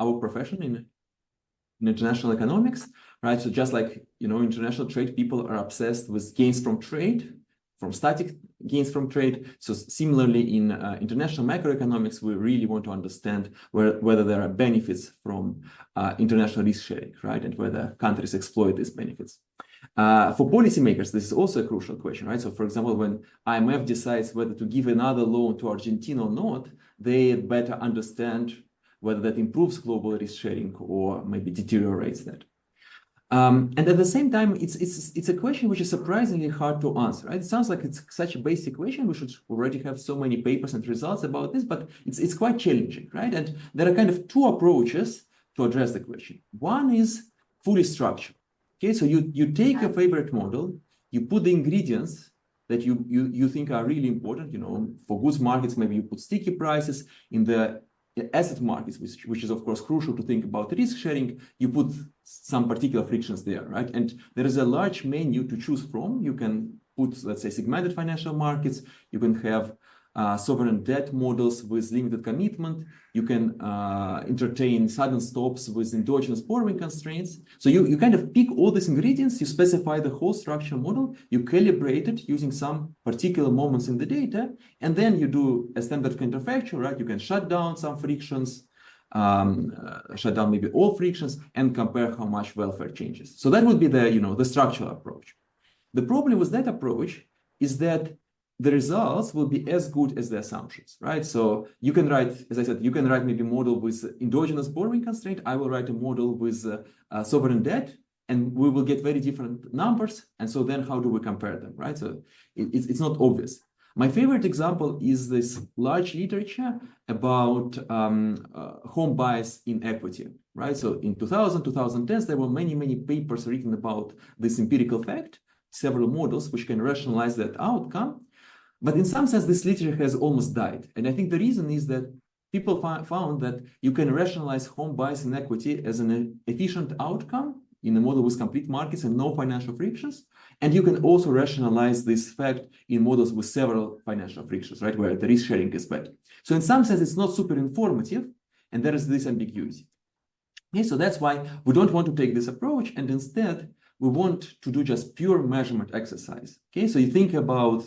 our profession in international economics, right? So just like, international trade, people are obsessed with gains from trade, from static gains from trade. So similarly in international macroeconomics, we really want to understand whether there are benefits from international risk sharing, right? And whether countries exploit these benefits. For policymakers, this is also a crucial question, right? So for example, when IMF decides whether to give another loan to Argentina or not, they better understand whether that improves global risk sharing or maybe deteriorates that. And at the same time, it's a question which is surprisingly hard to answer, right? It sounds like it's such a basic question. We should already have so many papers and results about this, but it's quite challenging, right? And there are kind of two approaches to address the question. One is fully structured. Okay, so you take your favorite model, you put the ingredients that you think are really important. For goods markets, maybe you put sticky prices. In the asset markets, which is of course crucial to think about risk sharing, you put some particular frictions there, right? And there is a large menu to choose from. You can put, let's say, segmented financial markets. You can have sovereign debt models with limited commitment. You can entertain sudden stops with endogenous borrowing constraints. So you kind of pick all these ingredients, you specify the whole structure model, you calibrate it using some particular moments in the data, and then you do a standard counterfactual, right? You can shut down some frictions, shut down maybe all frictions, and compare how much welfare changes. So that would be the structural approach. The problem with that approach is that the results will be as good as the assumptions, right? So you can write, as I said, you can write maybe a model with endogenous borrowing constraint. I will write a model with sovereign debt, and we will get very different numbers. And so then how do we compare them, right? So it's not obvious. My favorite example is this large literature about home bias in equity, right? So in 2010s, there were many, many papers written about this empirical fact, several models which can rationalize that outcome. But in some sense, this literature has almost died. And I think the reason is that people found that you can rationalize home bias in equity as an efficient outcome in a model with complete markets and no financial frictions. And you can also rationalize this fact in models with several financial frictions, right, where the risk sharing is bad. So in some sense, it's not super informative, and there is this ambiguity. Okay, so that's why we don't want to take this approach, and instead, we want to do just pure measurement exercise. Okay, so you think about,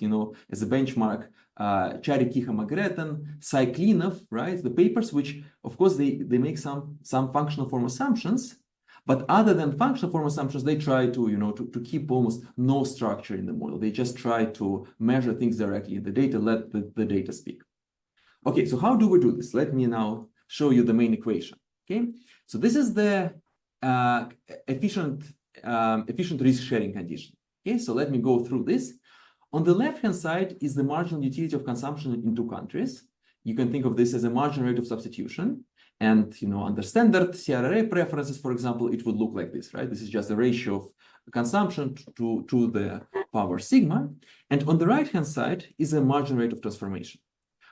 as a benchmark, Chary-Kiha-Magretan, Cyclinov, right? The papers which, of course, they make some functional form assumptions, but other than functional form assumptions, they try to keep almost no structure in the model. They just try to measure things directly in the data, let the data speak. Okay, so how do we do this? Let me now show you the main equation. Okay, so this is the efficient risk sharing condition. Okay, so let me go through this. On the left-hand side is the marginal utility of consumption in two countries. You can think of this as a marginal rate of substitution. And under standard CRRA preferences, for example, it would look like this, right? This is just the ratio of consumption to the power sigma. And on the right-hand side is a marginal rate of transformation.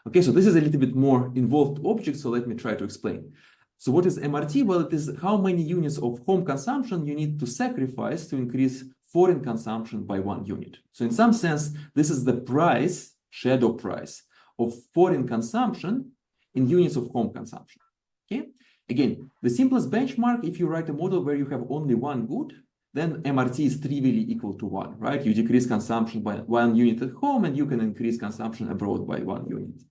Okay, so this is a little bit more involved object, so let me try to explain. So what is MRT? Well, it is how many units of home consumption you need to sacrifice to increase foreign consumption by 1 unit. So in some sense, this is the price, shadow price, of foreign consumption in units of home consumption. Okay. Again, the simplest benchmark, if you write a model where you have only one good, then MRT is trivially equal to 1, right? You decrease consumption by 1 unit at home, and you can increase consumption abroad by 1 unit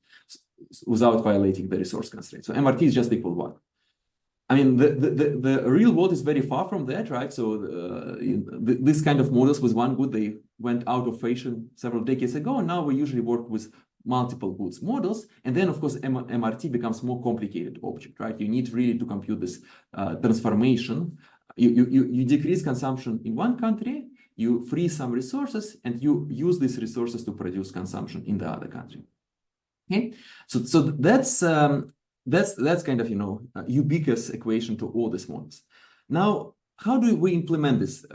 without violating the resource constraint. So MRT is just equal 1. I mean, the real world is very far from that, right? So this kind of models with one good, they went out of fashion several decades ago, and now we usually work with multiple goods models. And then, of course, MRT becomes more complicated object, right? You need really to compute this transformation. You decrease consumption in one country, you free some resources, and you use these resources to produce consumption in the other country. Okay, so that's kind of ubiquitous equation to all these models. Now, how do we implement this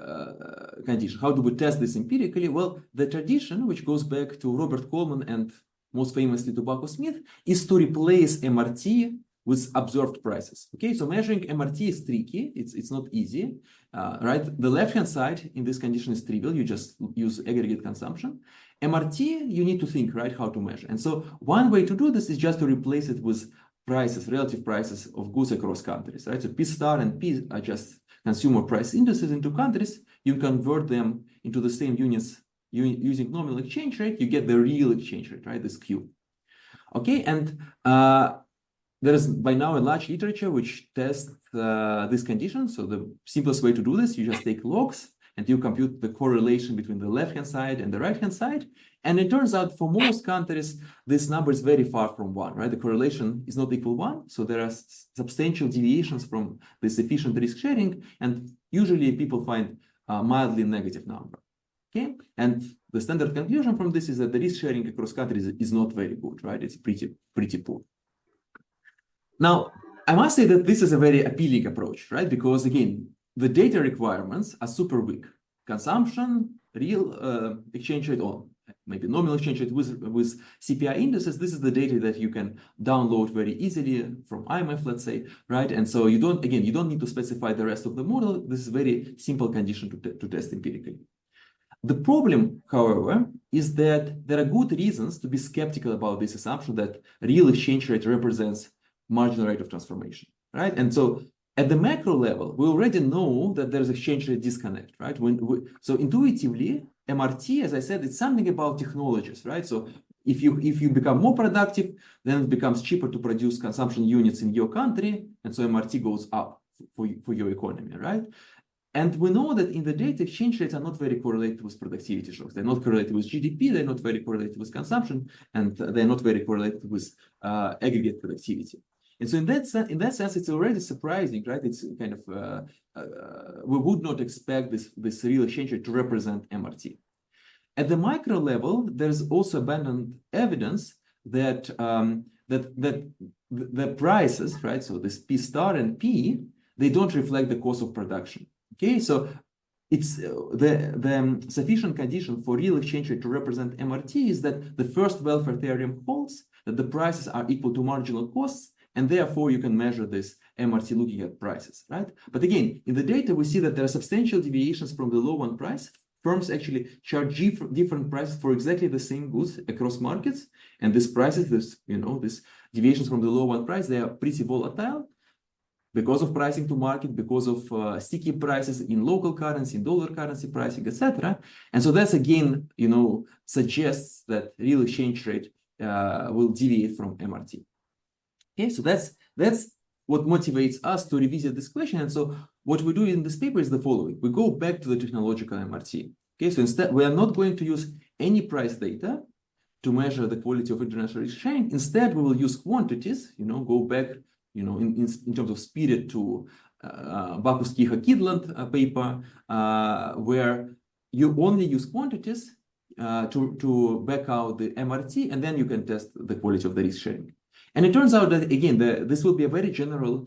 condition? How do we test this empirically? Well, the tradition, which goes back to Robert Coleman and most famously to Bucko Smith, is to replace MRT with observed prices. Okay, so measuring MRT is tricky. It's not easy, right? The left-hand side in this condition is trivial. You just use aggregate consumption. MRT, you need to think, right, how to measure. And so one way to do this is just to replace it with prices, relative prices of goods across countries, right? So P star and P are just consumer price indices into countries. You convert them into the same units using nominal exchange rate, you get the real exchange rate, right? This Q. Okay, and there is by now a large literature which tests this condition. So the simplest way to do this, you just take logs and you compute the correlation between the left-hand side and the right-hand side. And it turns out for most countries, this number is very far from 1, right? The correlation is not equal 1. So there are substantial deviations from this efficient risk sharing. And usually people find a mildly negative number. Okay, and the standard conclusion from this is that the risk sharing across countries is not very good, right? It's pretty poor. Now, I must say that this is a very appealing approach, right? Because again, the data requirements are super weak. Consumption, real exchange rate, or maybe nominal exchange rate with CPI indices. This is the data that you can download very easily from IMF, let's say, right? And so you don't need to specify the rest of the model. This is a very simple condition to test empirically. The problem, however, is that there are good reasons to be skeptical about this assumption that real exchange rate represents marginal rate of transformation, right? And so at the macro level, we already know that there's exchange rate disconnect, right? So intuitively, MRT, as I said, it's something about technologies, right? So if you become more productive, then it becomes cheaper to produce consumption units in your country, and so MRT goes up for your economy, right? And we know that in the data, exchange rates are not very correlated with productivity shocks. They're not correlated with GDP, they're not very correlated with consumption, and they're not very correlated with aggregate productivity. And so in that sense, it's already surprising, right? It's kind of, we would not expect this real exchange rate to represent MRT. At the micro level, there's also abundant evidence that the prices, right? So this P star and P, they don't reflect the cost of production. Okay, so it's the sufficient condition for real exchange rate to represent MRT is that the first welfare theorem holds that the prices are equal to marginal costs, and therefore you can measure this MRT looking at prices, right? But again, in the data, we see that there are substantial deviations from the low one price. Firms actually charge different prices for exactly the same goods across markets, and these prices, these deviations from the low one price, they are pretty volatile. Because of pricing to market, because of sticky prices in local currency, in dollar currency pricing, etc. And so that's again, suggests that real exchange rate will deviate from MRT. Okay, so that's what motivates us to revisit this question. And so what we do in this paper is the following: we go back to the technological MRT. Okay, so instead we are not going to use any price data to measure the quality of international risk sharing. Instead, we will use quantities. Go back. In terms of spirit to Bacchus-Kiha-Kydland paper, where you only use quantities to back out the MRT, and then you can test the quality of the risk sharing. And it turns out that, again, this will be a very general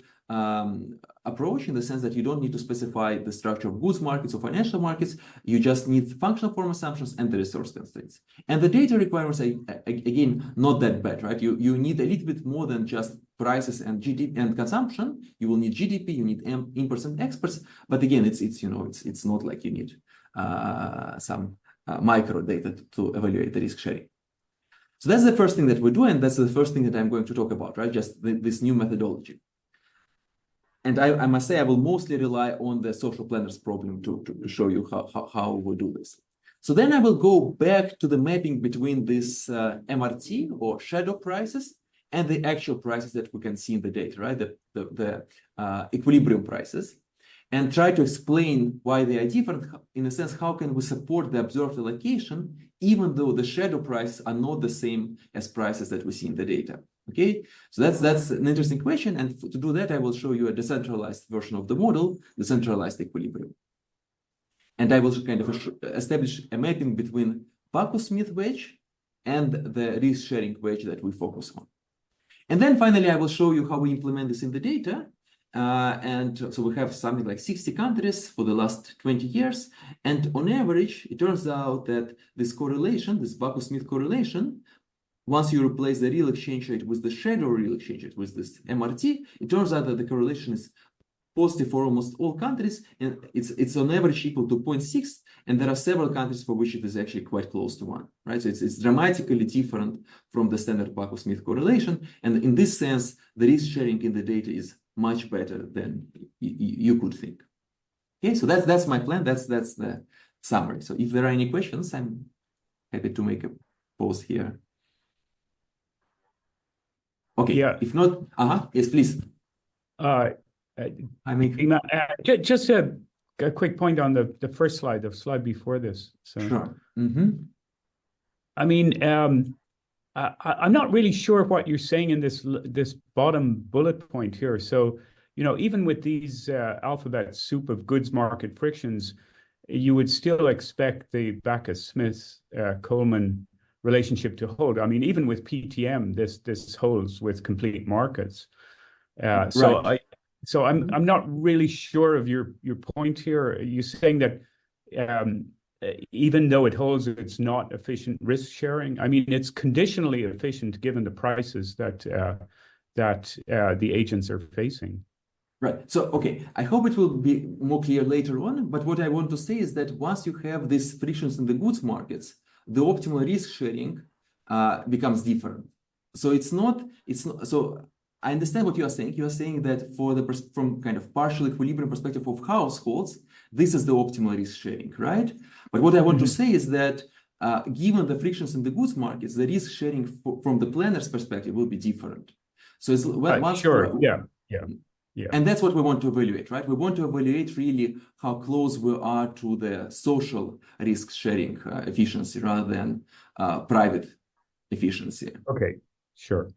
approach in the sense that you don't need to specify the structure of goods markets or financial markets. You just need functional form assumptions and the resource constraints. And the data requirements are, again, not that bad, right? You need a little bit more than just prices and GDP and consumption. You will need GDP, you need imports and exports. But again, it's not like you need some micro data to evaluate the risk sharing. So that's the first thing that we do, and that's the first thing that I'm going to talk about, right? Just this new methodology. And I must say, I will mostly rely on the social planners problem to show you how we do this. So then I will go back to the mapping between this MRT or shadow prices and the actual prices that we can see in the data, right? The equilibrium prices, and try to explain why they are different. In a sense, how can we support the observed allocation, even though the shadow prices are not the same as prices that we see in the data? Okay, so that's an interesting question. And to do that, I will show you a decentralized version of the model, the centralized equilibrium. And I will kind of establish a mapping between Bacchus-Smith wedge and the risk sharing wedge that we focus on. And then finally, I will show you how we implement this in the data. And so we have something like 60 countries for the last 20 years. And on average, it turns out that this correlation, this Bacchus-Smith correlation, once you replace the real exchange rate with the shadow real exchange rate with this MRT, it turns out that the correlation is positive for almost all countries, and it's on average equal to 0.6, and there are several countries for which it is actually quite close to 1, right? So it's dramatically different from the standard Backus-Smith correlation, and in this sense, the risk sharing in the data is much better than you could think. Okay, so that's my plan. That's the summary. So if there are any questions, I'm happy to make a pause here. Okay, yeah. If not, yes, please. Just a quick point on the first slide, the slide before this. So, sure. I mean, I'm not really sure what you're saying in this bottom bullet point here. So, even with these alphabet soup of goods market frictions, you would still expect the Backus-Smith-Coleman relationship to hold. I mean, even with PTM, this holds with complete markets. Right. So I'm not really sure of your point here. You're saying that even though it holds, it's not efficient risk sharing. I mean, it's conditionally efficient given the prices that the agents are facing. Right. So, okay, I hope it will be more clear later on. But what I want to say is that once you have these frictions in the goods markets, the optimal risk sharing becomes different. So so I understand what you are saying. You are saying that from kind of partial equilibrium perspective of households, this is the optimal risk sharing, right? But what I want to say is that given the frictions in the goods markets, the risk sharing from the planner's perspective will be different. So it's sure, yeah. And that's what we want to evaluate, right? We want to evaluate really how close we are to the social risk sharing efficiency rather than private efficiency. Okay, sure.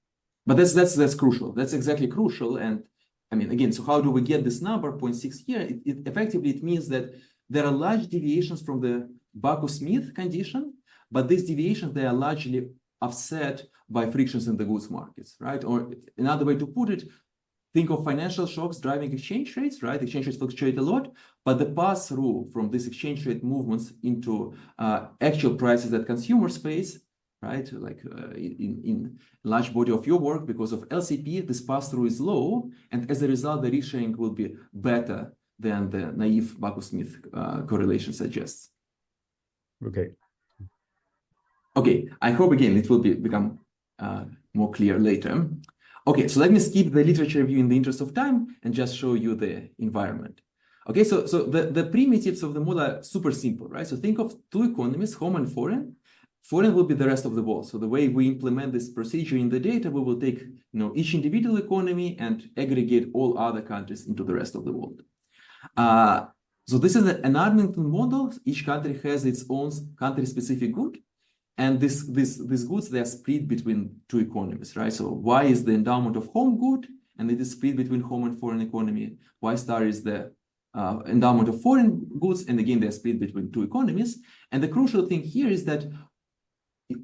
But that's crucial. That's exactly crucial. And I mean, again, so how do we get this number 0.6 here? Effectively, it means that there are large deviations from the Backus-Smith condition, but these deviations, they are largely offset by frictions in the goods markets, right? Or another way to put it, think of financial shocks driving exchange rates, right? Exchange rates fluctuate a lot, but the pass-through from these exchange rate movements into actual prices that consumers face, right? Like in large body of your work, because of LCP, this pass-through is low, and as a result, the risk sharing will be better than the naive Backus-Smith correlation suggests. Okay, I hope again it will become more clear later. Okay, so let me skip the literature review in the interest of time and just show you the environment. Okay, so the primitives of the model are super simple, right? So think of two economies, home and foreign. Foreign will be the rest of the world. So the way we implement this procedure in the data, we will take each individual economy and aggregate all other countries into the rest of the world. So this is an Armington model. Each country has its own country-specific good. And these goods, they are split between two economies, right? So Y is the endowment of home good, and it is split between home and foreign economy. Y star is the endowment of foreign goods, and again, they're split between two economies. And the crucial thing here is that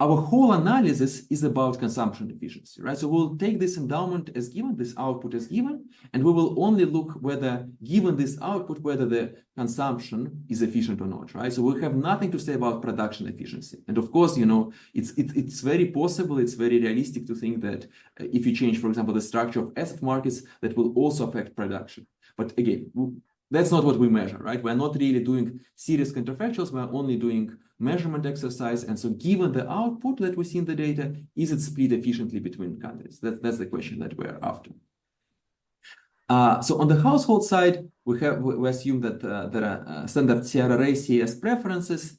our whole analysis is about consumption efficiency, right? So we'll take this endowment as given, this output as given, and we will only look whether, given this output, whether the consumption is efficient or not, right? So we'll have nothing to say about production efficiency. And of course, it's very possible, it's very realistic to think that if you change, for example, the structure of asset markets, that will also affect production. But again, that's not what we measure, right? We're not really doing serious counterfactuals, we're only doing measurement exercise. And so given the output that we see in the data, is it split efficiently between countries? That's the question that we're after. So on the household side, we assume that there are standard CRRA CS preferences.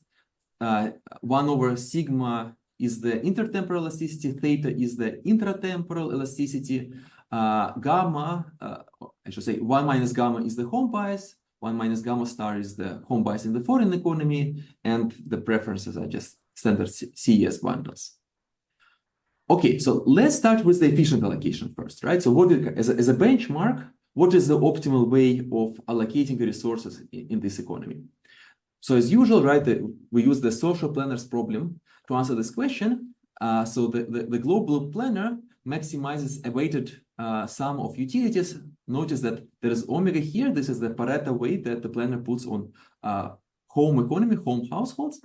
1 over sigma is the intertemporal elasticity, theta is the intratemporal elasticity, gamma, I should say 1 minus gamma is the home bias, 1 minus gamma star is the home bias in the foreign economy, and the preferences are just standard CES bundles. Okay, so let's start with the efficient allocation first, right? So as a benchmark, what is the optimal way of allocating the resources in this economy? So as usual, right, we use the social planners problem to answer this question. So the global planner maximizes a weighted sum of utilities. Notice that there is omega here. This is the Pareto weight that the planner puts on home economy, home households.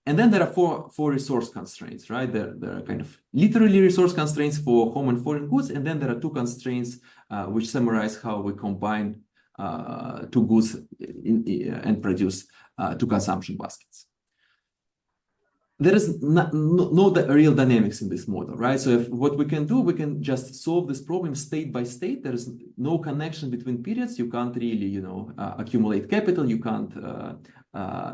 And then there are four resource constraints, right? There are kind of literally resource constraints for home and foreign goods. And then there are two constraints which summarize how we combine two goods and produce two consumption baskets. There is no real dynamics in this model, right? So what we can do, we can just solve this problem state by state. There is no connection between periods. You can't really, accumulate capital. You can't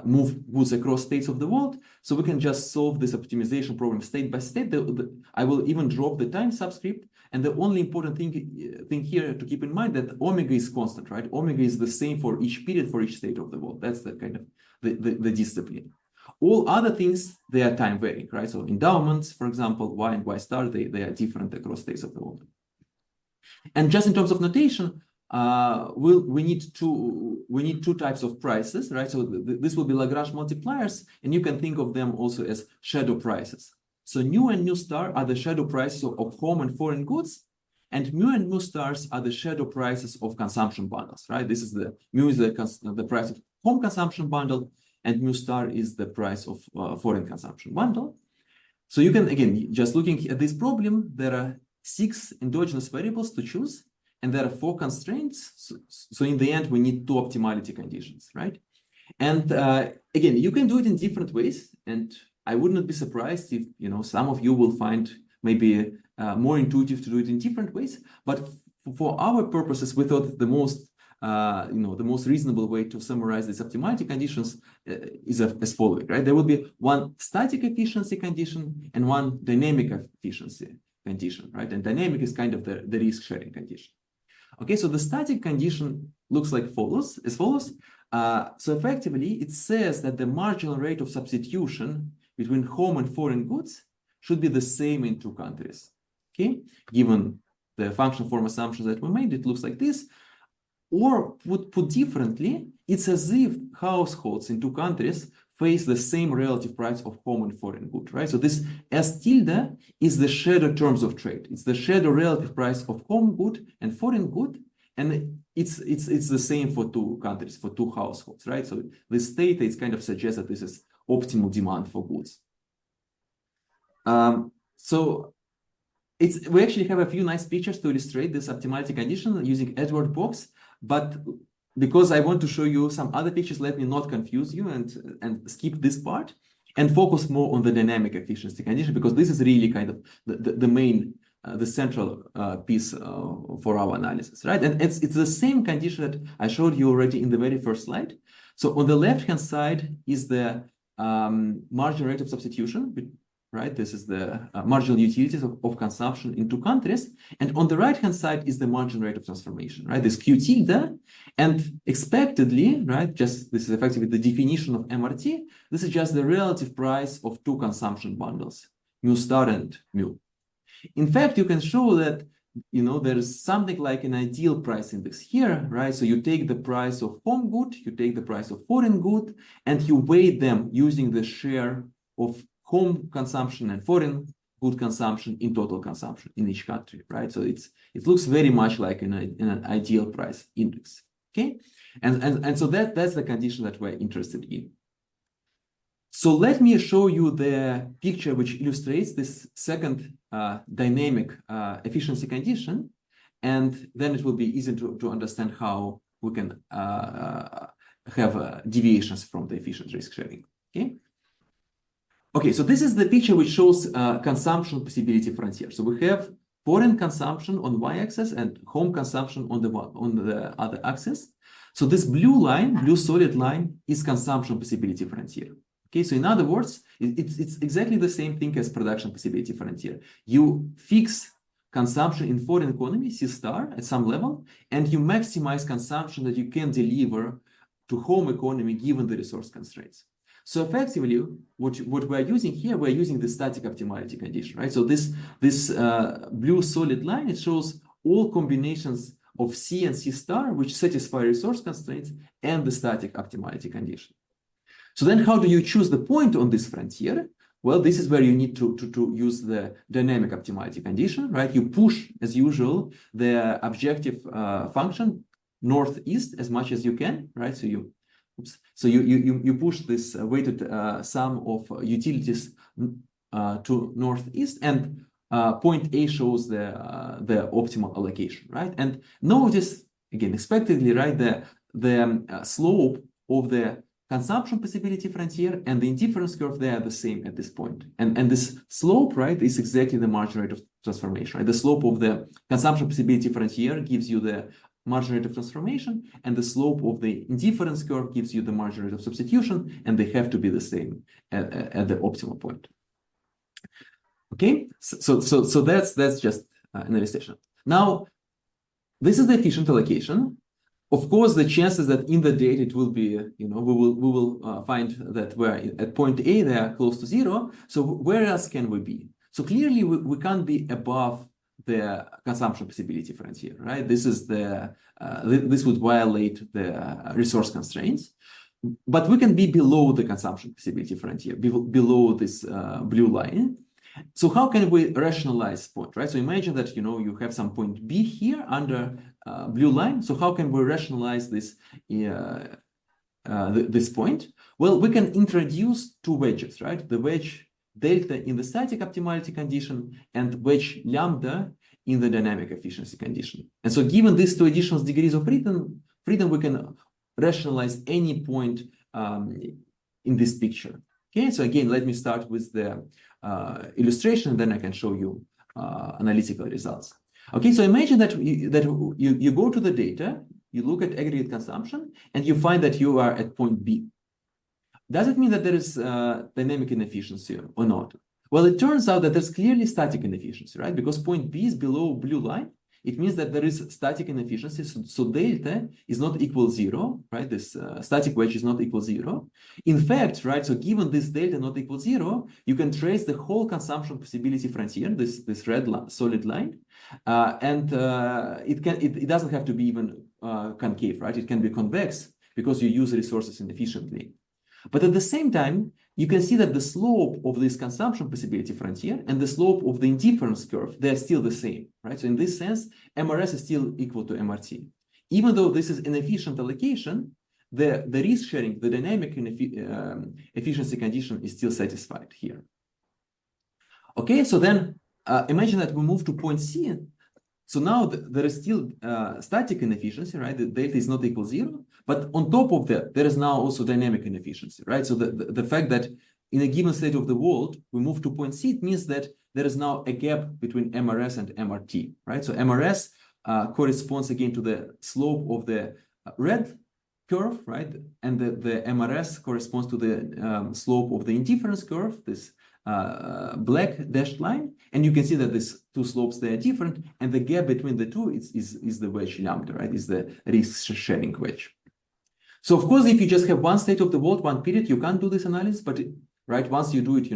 move goods across states of the world. So we can just solve this optimization problem state by state. I will even drop the time subscript. And the only important thing here to keep in mind that omega is constant, right? Omega is the same for each period, for each state of the world. That's the kind of the discipline. All other things, they are time varying, right? So endowments, for example, Y and Y star, they are different across states of the world. And just in terms of notation, we need two types of prices, right? So this will be Lagrange multipliers, and you can think of them also as shadow prices. So nu and nu star are the shadow prices of home and foreign goods, and mu and mu stars are the shadow prices of consumption bundles, right? This is mu is the price of home consumption bundle, and mu star is the price of foreign consumption bundle. So you can, again, just looking at this problem, there are 6 endogenous variables to choose, and there are 4 constraints. So in the end, we need 2 optimality conditions, right? And again, you can do it in different ways, and I would not be surprised if some of you will find maybe more intuitive to do it in different ways. But for our purposes, we thought the most reasonable way to summarize these optimality conditions is as following, right? There will be one static efficiency condition and one dynamic efficiency condition, right? And dynamic is kind of the risk sharing condition. Okay, so the static condition looks like as follows. So effectively, it says that the marginal rate of substitution between home and foreign goods should be the same in 2 countries. Okay, given the function form assumptions that we made, it looks like this. Or put differently, it's as if households in 2 countries face the same relative price of home and foreign good, right? So this S tilde is the shadow terms of trade. It's the shadow relative price of home good and foreign good, and it's the same for 2 countries, for 2 households, right? So this state is kind of suggests that this is optimal demand for goods. So we actually have a few nice pictures to illustrate this optimality condition using Edward box. But because I want to show you some other pictures, let me not confuse you and skip this part and focus more on the dynamic efficiency condition, because this is really kind of the main, the central piece for our analysis, right? And it's the same condition that I showed you already in the very first slide. So on the left-hand side is the marginal rate of substitution, right? This is the marginal utilities of consumption in 2 countries. And on the right-hand side is the marginal rate of transformation, right? This Q tilde. And expectedly, right, this is effectively the definition of MRT. This is just the relative price of 2 consumption bundles, mu star and mu. In fact, you can show that, there is something like an ideal price index here, right? So you take the price of home good, you take the price of foreign good, and you weigh them using the share of home consumption and foreign good consumption in total consumption in each country, right? So it looks very much like an ideal price index, okay? And so that's the condition that we're interested in. So let me show you the picture which illustrates this second dynamic efficiency condition, and then it will be easy to understand how we can have deviations from the efficient risk sharing, okay? Okay, so this is the picture which shows consumption possibility frontier. So we have foreign consumption on y-axis and home consumption on the other axis. So this blue solid line is consumption possibility frontier. Okay, so in other words, it's exactly the same thing as production possibility frontier. You fix consumption in foreign economy, C star, at some level, and you maximize consumption that you can deliver to home economy given the resource constraints. So effectively, what we're using here, we're using the static optimality condition, right? So this blue solid line, it shows all combinations of C and C star, which satisfy resource constraints and the static optimality condition. So then how do you choose the point on this frontier? Well, this is where you need to use the dynamic optimality condition, right? You push, as usual, the objective function northeast as much as you can, right? So you push this weighted sum of utilities to northeast, and point A shows the optimal allocation, right? And notice again, expectedly, right, the slope of the consumption possibility frontier and the indifference curve, they are the same at this point. And this slope, right, is exactly the margin rate of transformation, right? The slope of the consumption possibility frontier gives you the margin rate of transformation, and the slope of the indifference curve gives you the margin rate of substitution, and they have to be the same at the optimal point. Okay, so that's just an illustration. Now, this is the efficient allocation. Of course, the chances that in the data it will be, we will find that we're at point A, they are close to 0. So where else can we be? So clearly, we can't be above the consumption possibility frontier, right? This is this would violate the resource constraints. But we can be below the consumption possibility frontier, below this blue line. So how can we rationalize point, right? So imagine that, you have some point B here under blue line. So how can we rationalize this, this point? Well, we can introduce two wedges, right? The wedge delta in the static optimality condition and wedge lambda in the dynamic efficiency condition. And so given these two additional degrees of freedom, we can rationalize any point in this picture. Okay, so again, let me start with the illustration, and then I can show you analytical results. Okay, so imagine that you go to the data, you look at aggregate consumption, and you find that you are at point B. Does it mean that there is dynamic inefficiency or not? Well, it turns out that there's clearly static inefficiency, right? Because point B is below blue line. It means that there is static inefficiency. So delta is not equal 0, right? This static wedge is not equal 0. In fact, right, so given this delta not equal 0, you can trace the whole consumption possibility frontier, this red solid line. And it doesn't have to be even concave, right? It can be convex because you use resources inefficiently. But at the same time, you can see that the slope of this consumption possibility frontier and the slope of the indifference curve, they're still the same, right? So in this sense, MRS is still equal to MRT. Even though this is an efficient allocation, the risk sharing, the dynamic efficiency condition is still satisfied here. Okay, so then imagine that we move to point C. So now there is still static inefficiency, right? The delta is not equal 0. But on top of that, there is now also dynamic inefficiency, right? So the fact that in a given state of the world, we move to point C, it means that there is now a gap between MRS and MRT, right? So MRS corresponds again to the slope of the red curve, right? And the MRS corresponds to the slope of the indifference curve, this black dashed line. And you can see that these two slopes, they are different. And the gap between the two is the wedge lambda, right? Is the risk sharing wedge. So of course, if you just have one state of the world, one period, you can't do this analysis. But right, once you do it,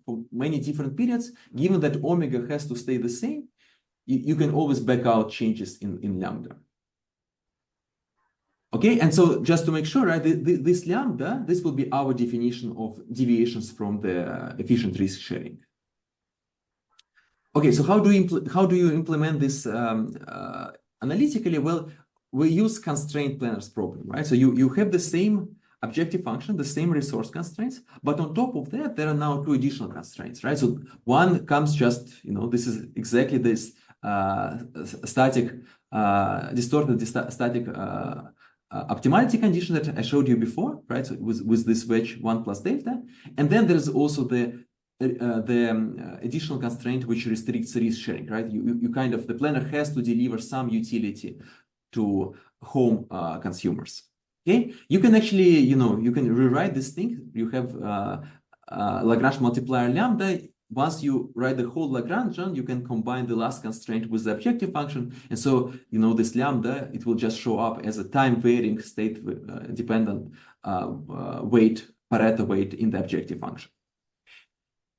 for many different periods, given that omega has to stay the same, you can always back out changes in lambda. Okay, and so just to make sure, right, this lambda, this will be our definition of deviations from the efficient risk sharing. Okay, so how do you implement this analytically? Well, we use constraint planners problem, right? So you have the same objective function, the same resource constraints, but on top of that, there are now two additional constraints, right? So one comes just, this is exactly this static, distorted static optimality condition that I showed you before, right? So with this wedge 1 plus delta. And then there's also the additional constraint which restricts risk sharing, right? The planner has to deliver some utility to home consumers. Okay, you can actually, you can rewrite this thing. You have Lagrange multiplier lambda. Once you write the whole Lagrangian, you can combine the last constraint with the objective function. And so, this lambda, it will just show up as a time-varying state-dependent Pareto weight in the objective function.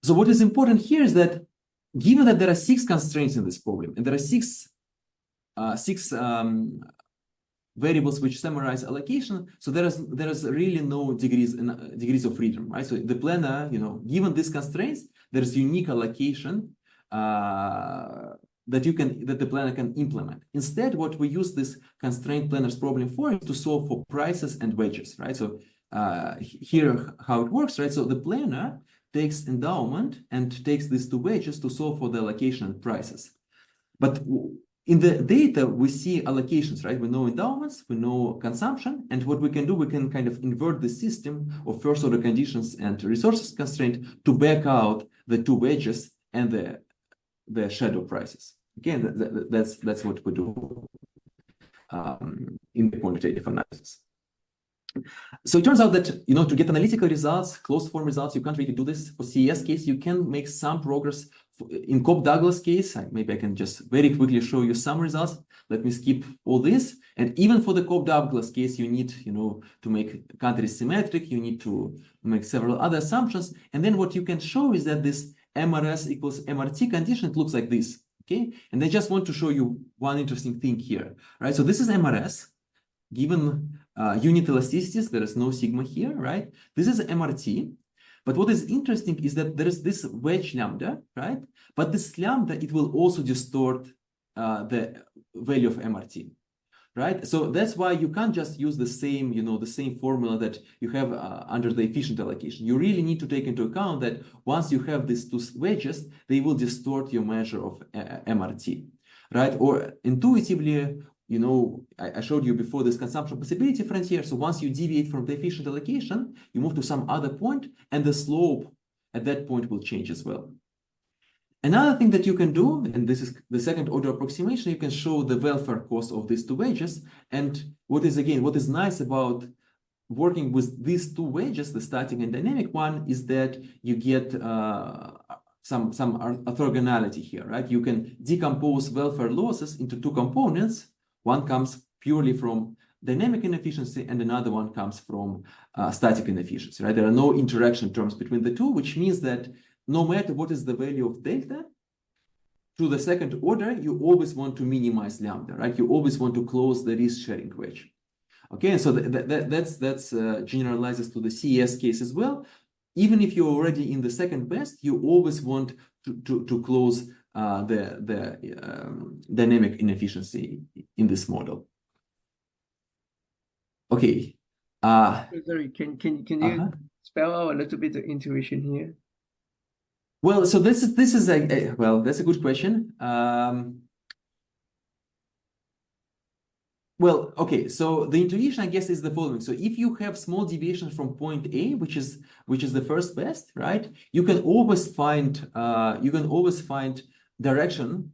So what is important here is that given that there are 6 constraints in this problem, and there are six variables which summarize allocation, so there is really no degrees of freedom, right? So the planner, given these constraints, there's unique allocation that the planner can implement. Instead, what we use this constraint planners problem for is to solve for prices and wedges, right? So here how it works, right? So the planner takes endowment and takes these two wedges to solve for the allocation and prices. But in the data, we see allocations, right? We know endowments, we know consumption, and what we can do, we can kind of invert the system of first order conditions and resources constraint to back out the two wedges and the shadow prices. Again, that's what we do in the quantitative analysis. So it turns out that, to get analytical results, closed form results, you can't really do this. For CES case, you can make some progress. In Cobb-Douglas case, maybe I can just very quickly show you some results. Let me skip all this. And even for the Cobb-Douglas case, you need, to make countries symmetric. You need to make several other assumptions. And then what you can show is that this MRS equals MRT condition, it looks like this, okay? And I just want to show you one interesting thing here, right? So this is MRS, given unit elasticities, there is no sigma here, right? This is MRT. But what is interesting is that there is this wedge lambda, right? But this lambda, it will also distort the value of MRT, right? So that's why you can't just use the same, the same formula that you have under the efficient allocation. You really need to take into account that once you have these two wedges, they will distort your measure of MRT, right? Or intuitively, I showed you before this consumption possibility frontier. So once you deviate from the efficient allocation, you move to some other point, and the slope at that point will change as well. Another thing that you can do, and this is the second order approximation, you can show the welfare cost of these two wedges. And what is nice about working with these two wedges, the static and dynamic one, is that you get some orthogonality here, right? You can decompose welfare losses into two components. One comes purely from dynamic inefficiency, and another one comes from static inefficiency, right? There are no interaction terms between the two, which means that no matter what is the value of delta, to the second order, you always want to minimize lambda, right? You always want to close the risk-sharing wedge. Okay, so that's generalizes to the CES case as well. Even if you're already in the second best, you always want to close the dynamic inefficiency in this model. Okay. Sorry, can you spell out a little bit the intuition here? Well, so this is that's a good question. Well, okay, so the intuition, I guess, is the following. So if you have small deviations from point A, which is the first best, right? You can always find direction,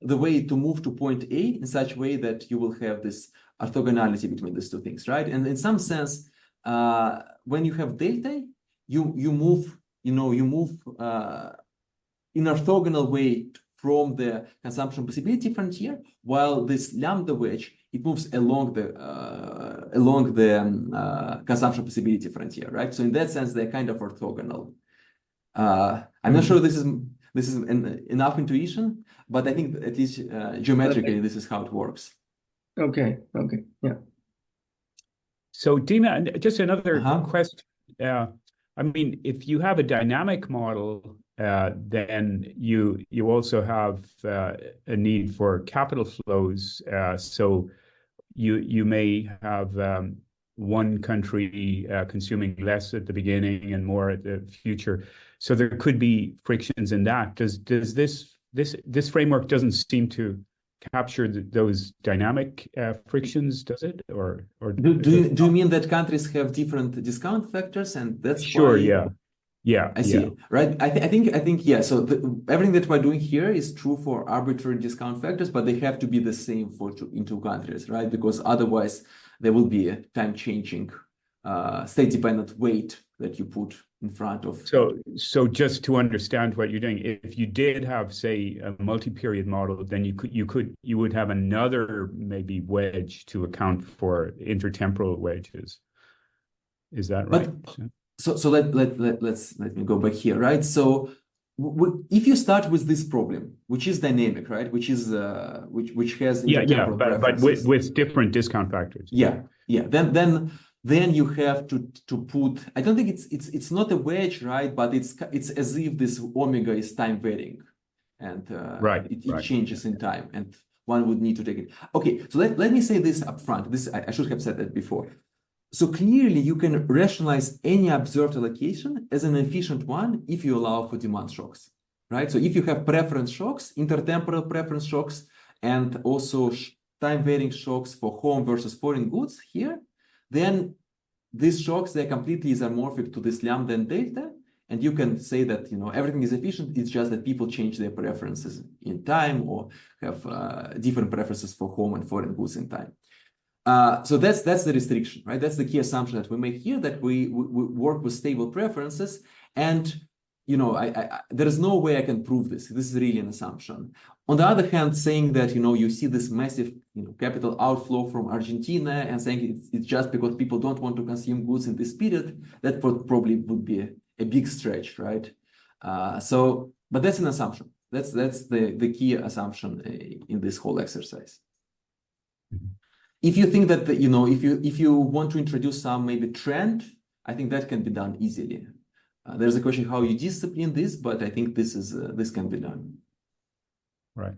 the way to move to point A in such a way that you will have this orthogonality between these two things, right? And in some sense, when you have delta, you move in orthogonal way from the consumption possibility frontier, while this lambda wedge, it moves along the consumption possibility frontier, right? So in that sense, they're kind of orthogonal. I'm not sure this is enough intuition, but I think at least geometrically, this is how it works. Okay, yeah. So Dima, just another question. I mean, if you have a dynamic model, then you also have a need for capital flows. So you may have one country consuming less at the beginning and more at the future. So there could be frictions in that. Does this framework doesn't seem to capture those dynamic frictions, does it? Or do you mean that countries have different discount factors, and that's sure? Why... Yeah, I see. Right. I think yeah. So everything that we're doing here is true for arbitrary discount factors, but they have to be the same in two countries, right? Because otherwise there will be a time-changing, state-dependent weight that you put in front of. So just to understand what you're doing, if you did have, say, a multi-period model, then you would have another maybe wedge to account for intertemporal wedges. Is that right? So let me go back here, right? So if you start with this problem, which is dynamic, right? Which is which has intertemporal preferences. but with different discount factors. Yeah. Then you have to put. I don't think it's not a wedge, right? But it's as if this omega is time varying, and it changes in time, and one would need to take it. Okay, so let me say this up front. This I should have said that before. So clearly, you can rationalize any observed allocation as an efficient one if you allow for demand shocks, right? So if you have preference shocks, intertemporal preference shocks, and also time varying shocks for home versus foreign goods here, then these shocks, they're completely isomorphic to this lambda and delta. And you can say that, you know, everything is efficient. It's just that people change their preferences in time or have different preferences for home and foreign goods in time. So that's the restriction, right? That's the key assumption that we make here, that we work with stable preferences. And, you know, there is no way I can prove this. This is really an assumption. On the other hand, saying that, you know, you see this massive, you know, capital outflow from Argentina and saying it's just because people don't want to consume goods in this period, that probably would be a big stretch, right? But that's an assumption. That's the key assumption in this whole exercise. If you think that, you know, if you want to introduce some maybe trend, I think that can be done easily. There's a question how you discipline this, but I think this can be done. Right.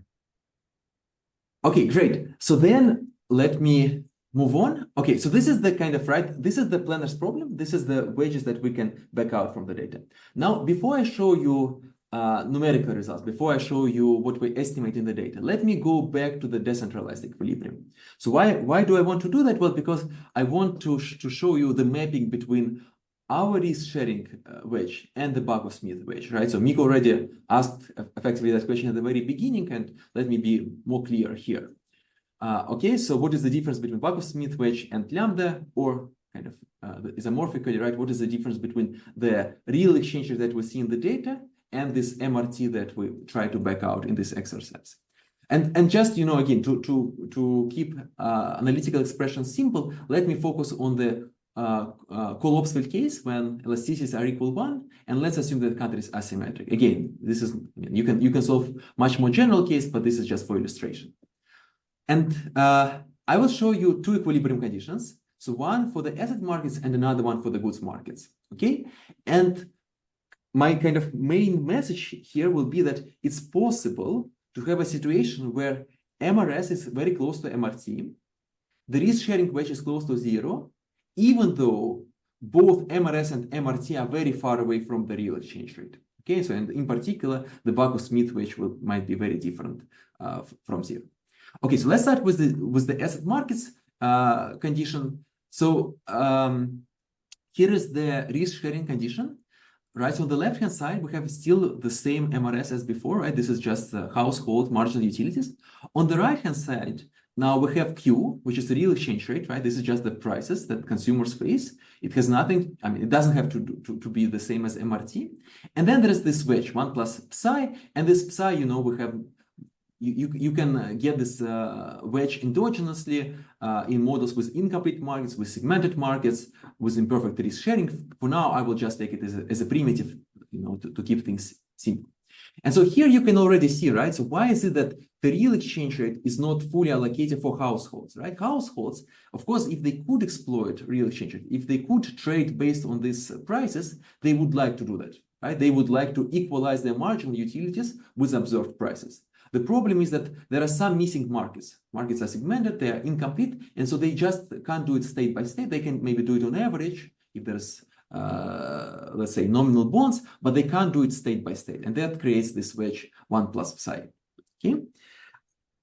Okay, great. So then let me move on. Okay, so this is the kind of, right, this is the planner's problem. This is the wages that we can back out from the data. Now, before I show you numerical results, before I show you what we estimate in the data, let me go back to the decentralized equilibrium. So why do I want to do that? Well, because I want to show you the mapping between our risk-sharing wedge and the Backus-Smith wedge, right? So Miko already asked effectively that question at the very beginning, and let me be more clear here. Okay, so what is the difference between Backus-Smith wedge and lambda, or kind of isomorphically, right? What is the difference between the real exchange rate that we see in the data and this MRT that we try to back out in this exercise? And just, you know, again, to keep analytical expressions simple, let me focus on the Cole-Opsfeld case when elasticities are equal 1, and let's assume that the country is asymmetric. Again, this is, you can solve much more general case, but this is just for illustration. And I will show you two equilibrium conditions. So one for the asset markets and another one for the goods markets. Okay, and my kind of main message here will be that it's possible to have a situation where MRS is very close to MRT, the risk sharing wedge is close to 0, even though both MRS and MRT are very far away from the real exchange rate. Okay, so and in particular, the Backus-Smith wedge might be very different from 0. Okay, so let's start with the asset markets condition. So here is the risk sharing condition. Right, so on the left-hand side, we have still the same MRS as before, right? This is just household marginal utilities. On the right-hand side, now we have Q, which is the real exchange rate, right? This is just the prices that consumers face. It has nothing, I mean, it doesn't have to be the same as MRT. And then there is this wedge, 1 plus psi, and this psi, you know, we have, you can get this wedge endogenously in models with incomplete markets, with segmented markets, with imperfect risk sharing. For now, I will just take it as a primitive, you know, to keep things simple. And so here you can already see, right? So why is it that the real exchange rate is not fully allocated for households, right? Households, of course, if they could exploit real exchange rate, if they could trade based on these prices, they would like to do that, right? They would like to equalize their marginal utilities with observed prices. The problem is that there are some missing markets. Markets are segmented, they are incomplete, and so they just can't do it state by state. They can maybe do it on average if there's, let's say, nominal bonds, but they can't do it state by state. And that creates this wedge 1 plus psi. Okay.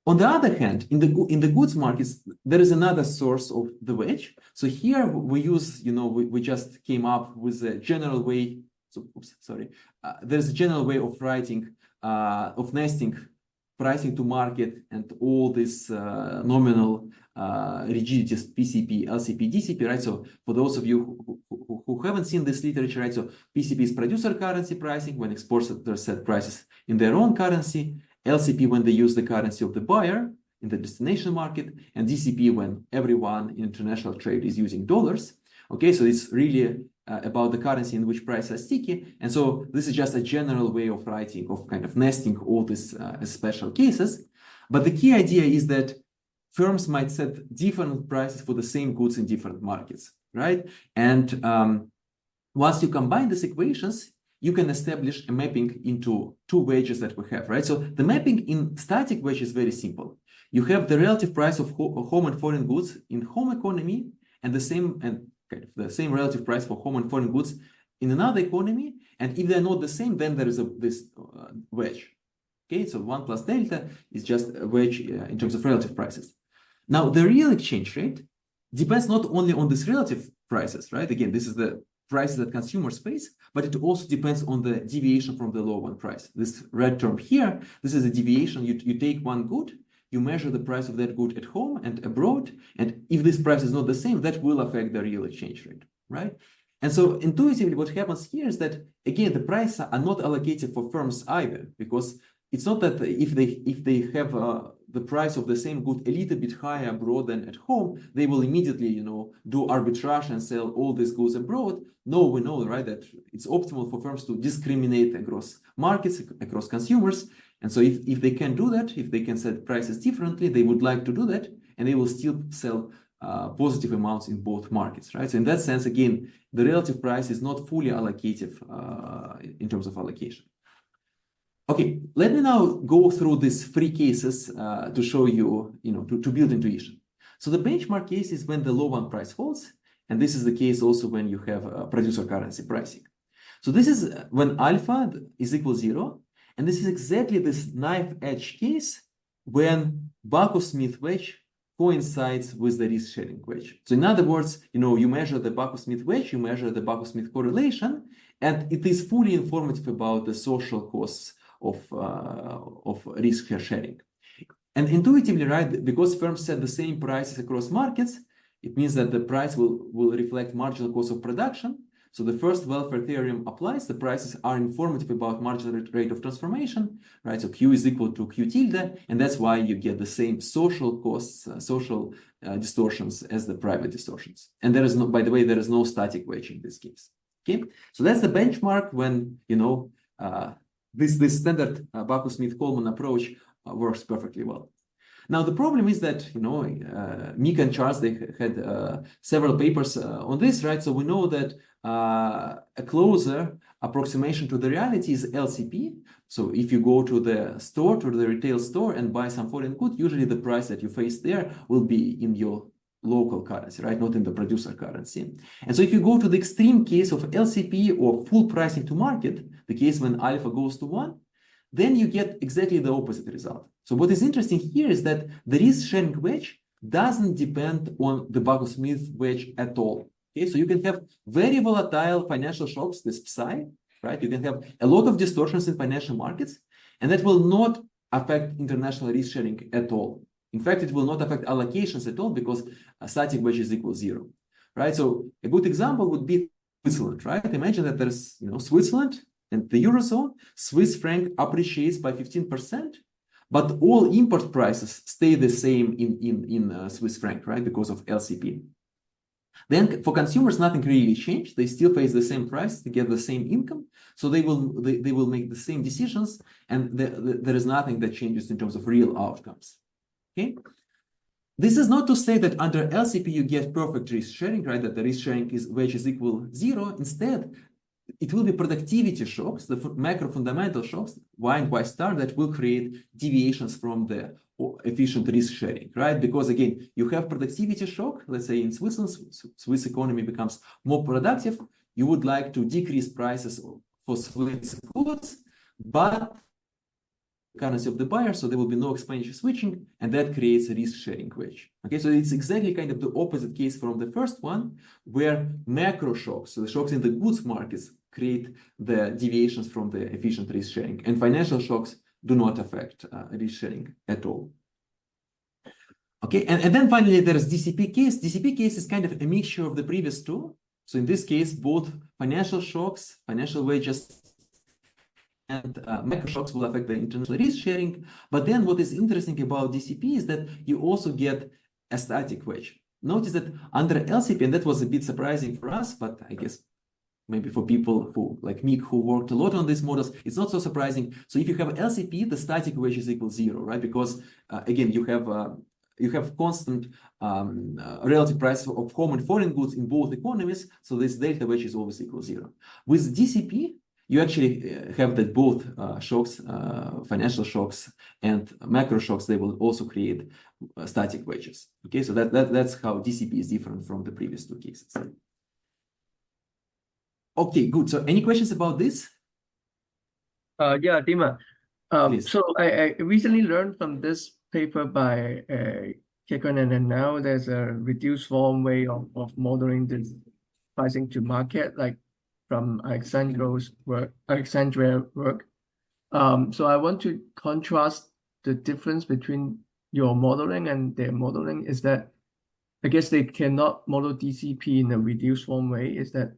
On the other hand, in the goods markets, there is another source of the wedge. So here we use, you know, we just came up with a general way. So, oops, sorry. There's a general way of writing, of nesting pricing to market and all this nominal rigidities, PCP, LCP, DCP, right? So for those of you who haven't seen this literature, right? So PCP is producer currency pricing when exporters set prices in their own currency, LCP when they use the currency of the buyer in the destination market, and DCP when everyone in international trade is using dollars. Okay, so it's really about the currency in which prices are sticky. And so this is just a general way of writing, of kind of nesting all these special cases. But the key idea is that firms might set different prices for the same goods in different markets, right? And once you combine these equations, you can establish a mapping into two wedges that we have, right? So the mapping in static wedge is very simple. You have the relative price of home and foreign goods in home economy and the same relative price for home and foreign goods in another economy. And if they're not the same, then there is this wedge. Okay, so 1 plus delta is just a wedge in terms of relative prices. Now, the real exchange rate depends not only on these relative prices, right? Again, this is the prices that consumers face, but it also depends on the deviation from the low one price. This red term here, this is a deviation. You take one good, you measure the price of that good at home and abroad, and if this price is not the same, that will affect the real exchange rate, right? And so intuitively, what happens here is that, again, the prices are not allocated for firms either, because it's not that if they have the price of the same good a little bit higher abroad than at home, they will immediately, do arbitrage and sell all these goods abroad. No, we know, right, that it's optimal for firms to discriminate across markets, across consumers. And so if they can do that, if they can set prices differently, they would like to do that, and they will still sell positive amounts in both markets, right? So in that sense, again, the relative price is not fully allocative in terms of allocation. Okay, let me now go through these 3 cases to show you, to build intuition. So the benchmark case is when the low one price holds, and this is the case also when you have producer currency pricing. So this is when alpha is equal 0, and this is exactly this knife edge case when Backus-Smith wedge coincides with the risk sharing wedge. So in other words, you measure the Backus-Smith wedge, you measure the Backus-Smith correlation, and it is fully informative about the social costs of risk sharing. And intuitively, right, because firms set the same prices across markets, it means that the price will reflect marginal cost of production. So the first welfare theorem applies. The prices are informative about marginal rate of transformation, right? So Q is equal to Q tilde, and that's why you get the same social costs, social distortions as the private distortions. And there is no, by the way, there is no static wedge in this case. Okay, so that's the benchmark when this standard Backus-Smith-Coleman approach works perfectly well. Now, the problem is that, Mukhin and Charles, they had several papers on this, right? So we know that a closer approximation to the reality is LCP. So if you go to the store, to the retail store and buy some foreign good, usually the price that you face there will be in your local currency, right? Not in the producer currency. And so if you go to the extreme case of LCP or full pricing to market, the case when alpha goes to 1, then you get exactly the opposite result. So what is interesting here is that the risk sharing wedge doesn't depend on the Backus-Smith wedge at all. Okay, so you can have very volatile financial shocks, this psi, right? You can have a lot of distortions in financial markets, and that will not affect international risk sharing at all. In fact, it will not affect allocations at all because a static wedge is equal 0, right? So a good example would be Switzerland, right? Imagine that there's, Switzerland and the Eurozone, Swiss franc appreciates by 15%, but all import prices stay the same in Swiss franc, right? Because of LCP. Then for consumers, nothing really changed. They still face the same price, they get the same income. So they will make the same decisions, and there is nothing that changes in terms of real outcomes. Okay. This is not to say that under LCP you get perfect risk sharing, right? That the risk sharing wedge is equal 0. Instead, it will be productivity shocks, the macro fundamental shocks, Y and Y star, that will create deviations from the efficient risk sharing, right? Because again, you have productivity shock. Let's say in Switzerland, Swiss economy becomes more productive. You would like to decrease prices for Swiss goods, but currency of the buyer, so there will be no expenditure switching, and that creates a risk-sharing wedge. Okay, so it's exactly kind of the opposite case from the first one, where macro shocks, so the shocks in the goods markets, create the deviations from the efficient risk-sharing, and financial shocks do not affect risk-sharing at all. Okay, and then finally there's DCP case. DCP case is kind of a mixture of the previous two. So in this case, both financial shocks, financial wedges, and macro shocks will affect the international risk sharing. But then what is interesting about DCP is that you also get a static wedge. Notice that under LCP, and that was a bit surprising for us, but I guess maybe for people who, like me, who worked a lot on these models, it's not so surprising. So if you have LCP, the static wedge is equal 0, right? Because again, you have constant relative price of home and foreign goods in both economies. So this delta wedge is always equal 0. With DCP, you actually have that both shocks, financial shocks and macro shocks, they will also create static wedges. Okay, so that's how DCP is different from the previous two cases. Okay, good. So any questions about this? Yeah, Dima. Please. So I recently learned from this paper by Kekon, and now there's a reduced form way of modeling this pricing to market, like from Alexandria's work. So I want to contrast the difference between your modeling and their modeling. Is that I guess they cannot model DCP in a reduced form way. Is that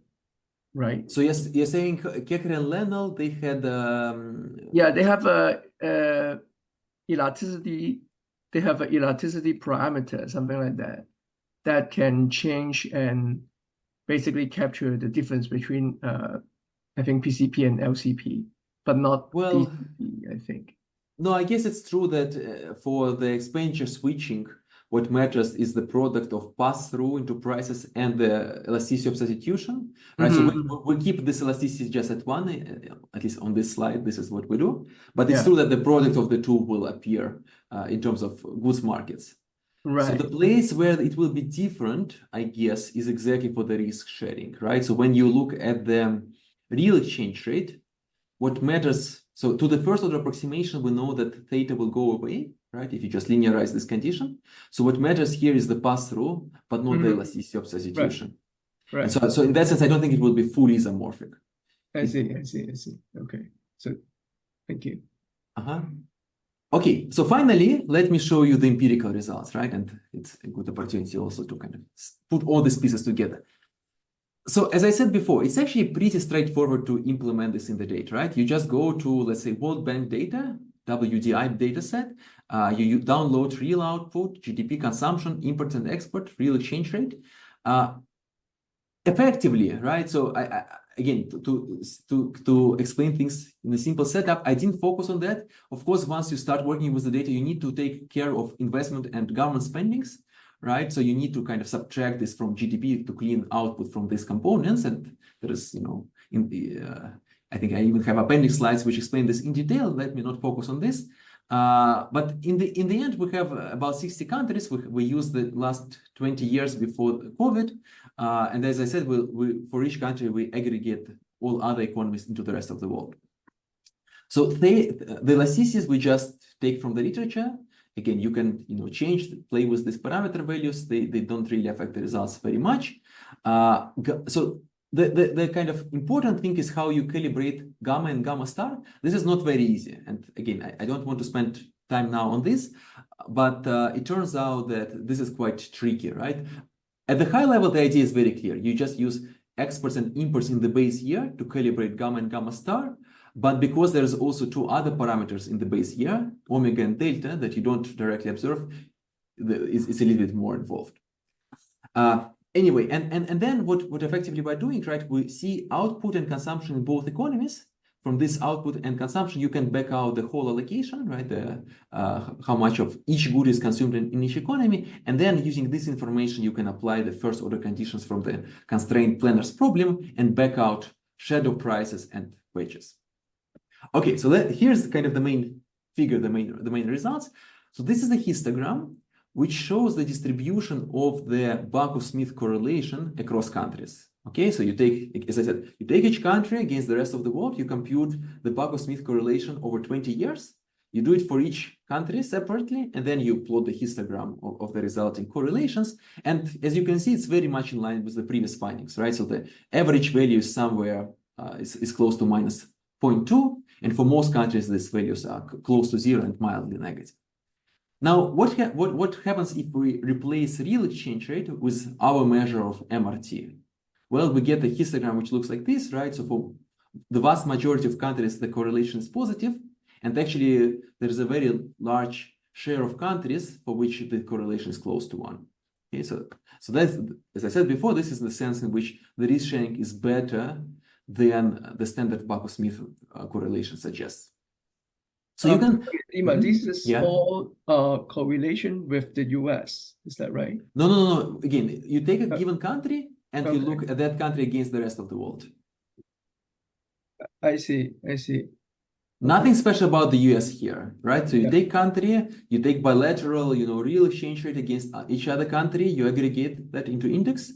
right? So yes, you're saying Kecker and Lennell, they had Yeah, they have a elasticity. They have an elasticity parameter, something like that, that can change and basically capture the difference between I think PCP and LCP, but not well, DCP, I think. no, I guess it's true that for the expenditure switching, what matters is the product of pass-through into prices and the elasticity of substitution, right? So we keep this elasticity just at one, at least on this slide, this is what we do. But it's true that the product of the two will appear in terms of goods markets. Right. So the place where it will be different, I guess, is exactly for the risk sharing, right? So when you look at the real exchange rate, what matters, so to the first order approximation, we know that theta will go away, right? If you just linearize this condition. So what matters here is the pass-through, but not the elasticity of substitution. Right. And so in that sense, I don't think it will be fully isomorphic. I see. Okay. So thank you. Okay, so finally, let me show you the empirical results, right? And it's a good opportunity also to kind of put all these pieces together. So as I said before, it's actually pretty straightforward to implement this in the data, right? You just go to, let's say, World Bank data, WDI data set, you download real output, GDP consumption, import and export, real exchange rate, effectively, right? So again, to explain things in a simple setup, I didn't focus on that. Of course, once you start working with the data, you need to take care of investment and government spendings, right? So you need to kind of subtract this from GDP to clean output from these components. And there is, in the, I think I even have appendix slides which explain this in detail. Let me not focus on this. But in the end, we have about 60 countries. We use the last 20 years before COVID. And as I said, for each country, we aggregate all other economies into the rest of the world. So the elasticities we just take from the literature. Again, you can play with these parameter values. They don't really affect the results very much. So the kind of important thing is how you calibrate gamma and gamma star. This is not very easy. And again, I don't want to spend time now on this, but it turns out that this is quite tricky, right? At the high level, the idea is very clear. You just use exports and imports in the base year to calibrate gamma and gamma star. But because there's also two other parameters in the base year, omega and delta, that you don't directly observe, it's a little bit more involved. Anyway, and then what effectively we're doing, right, we see output and consumption in both economies. From this output and consumption, you can back out the whole allocation, right, how much of each good is consumed in each economy. And then using this information, you can apply the first order conditions from the constrained planners problem and back out shadow prices and wages. Okay, so here's kind of the main figure, the main results. So this is a histogram which shows the distribution of the Backus-Smith correlation across countries. Okay, so you take, as I said, you take each country against the rest of the world, you compute the Backus-Smith correlation over 20 years, you do it for each country separately, and then you plot the histogram of the resulting correlations. And as you can see, it's very much in line with the previous findings, right? So the average value is somewhere, is close to minus 0.2. And for most countries, these values are close to 0 and mildly negative. Now, what happens if we replace real exchange rate with our measure of MRT? Well, we get a histogram which looks like this, right? So for the vast majority of countries, the correlation is positive. And actually, there's a very large share of countries for which the correlation is close to 1. Okay, so that's, as I said before, this is the sense in which the risk sharing is better than the standard Backus-Smith correlation suggests. So you can... Dima, this is all correlation with the US, is that right? No. Again, you take a given country and you look at that country against the rest of the world. I see. Nothing special about the US here, right? So you take country, you take bilateral, real exchange rate against each other country, you aggregate that into index,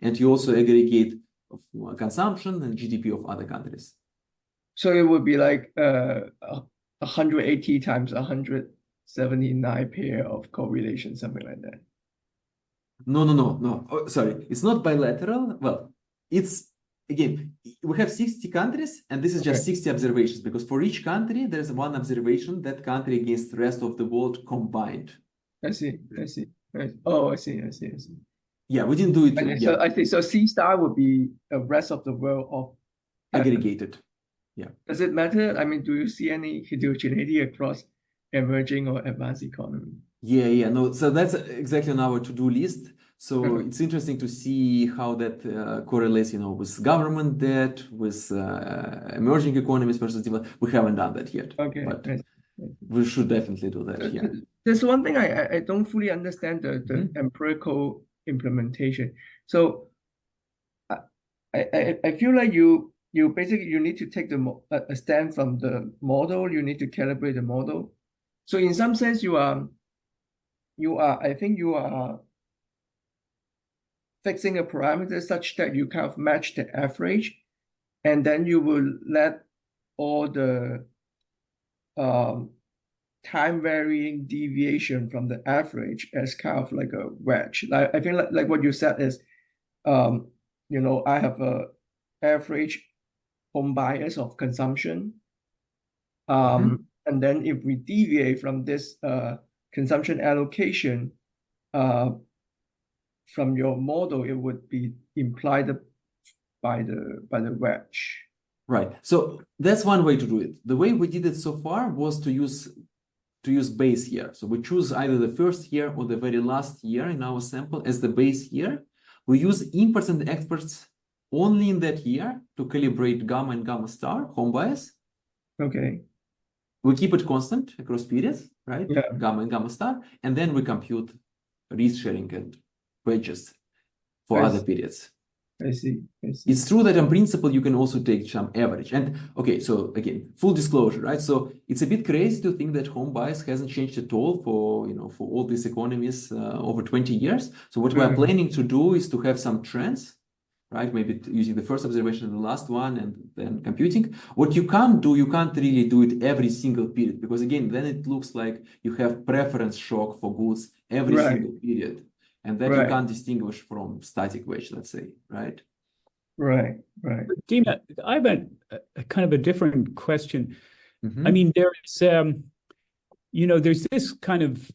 and you also aggregate of consumption and GDP of other countries. So it would be like 180 times 179 pair of correlation, something like that. No. Oh, sorry, it's not bilateral. Well, it's again, we have 60 countries, and this is just 60 observations, because for each country, there's one observation, that country against the rest of the world combined. I see. Oh, I see. Yeah, we didn't do it. Okay, Yeah, so I think so. C star would be the rest of the world of aggregated. Yeah. Does it matter? I mean, do you see any heterogeneity across emerging or advanced economy? Yeah. No, so that's exactly on our to-do list. So it's interesting to see how that correlates, with government debt, with emerging economies versus developed. We haven't done that yet, but we should definitely do that. Yeah. There's one thing I don't fully understand the empirical implementation. So I feel like you basically you need to take a stand from the model. You need to calibrate the model. So in some sense, I think you are fixing a parameter such that you kind of match the average, and then you will let all the time varying deviation from the average as kind of like a wedge. Like I think like what you said is, I have a average home bias of consumption. And then if we deviate from this consumption allocation from your model, it would be implied by the wedge. Right. So that's one way to do it. The way we did it so far was to use base year. So we choose either the first year or the very last year in our sample as the base year. We use imports and exports only in that year to calibrate gamma and gamma star home bias. Okay. We keep it constant across periods, right? Yeah. Gamma and gamma star, and then we compute risk sharing and wedges for other periods. I see. It's true that in principle you can also take some average. And okay, so again, full disclosure, right? So it's a bit crazy to think that home bias hasn't changed at all for all these economies over 20 years. So what we are planning to do is to have some trends, right? Maybe using the first observation and the last one, and then computing. What you can't do, you can't really do it every single period, because again, then it looks like you have preference shock for goods every single period. And that you can't distinguish from static wedge, let's say, right? Right. Dina, I have a kind of a different question. I mean, there's this kind of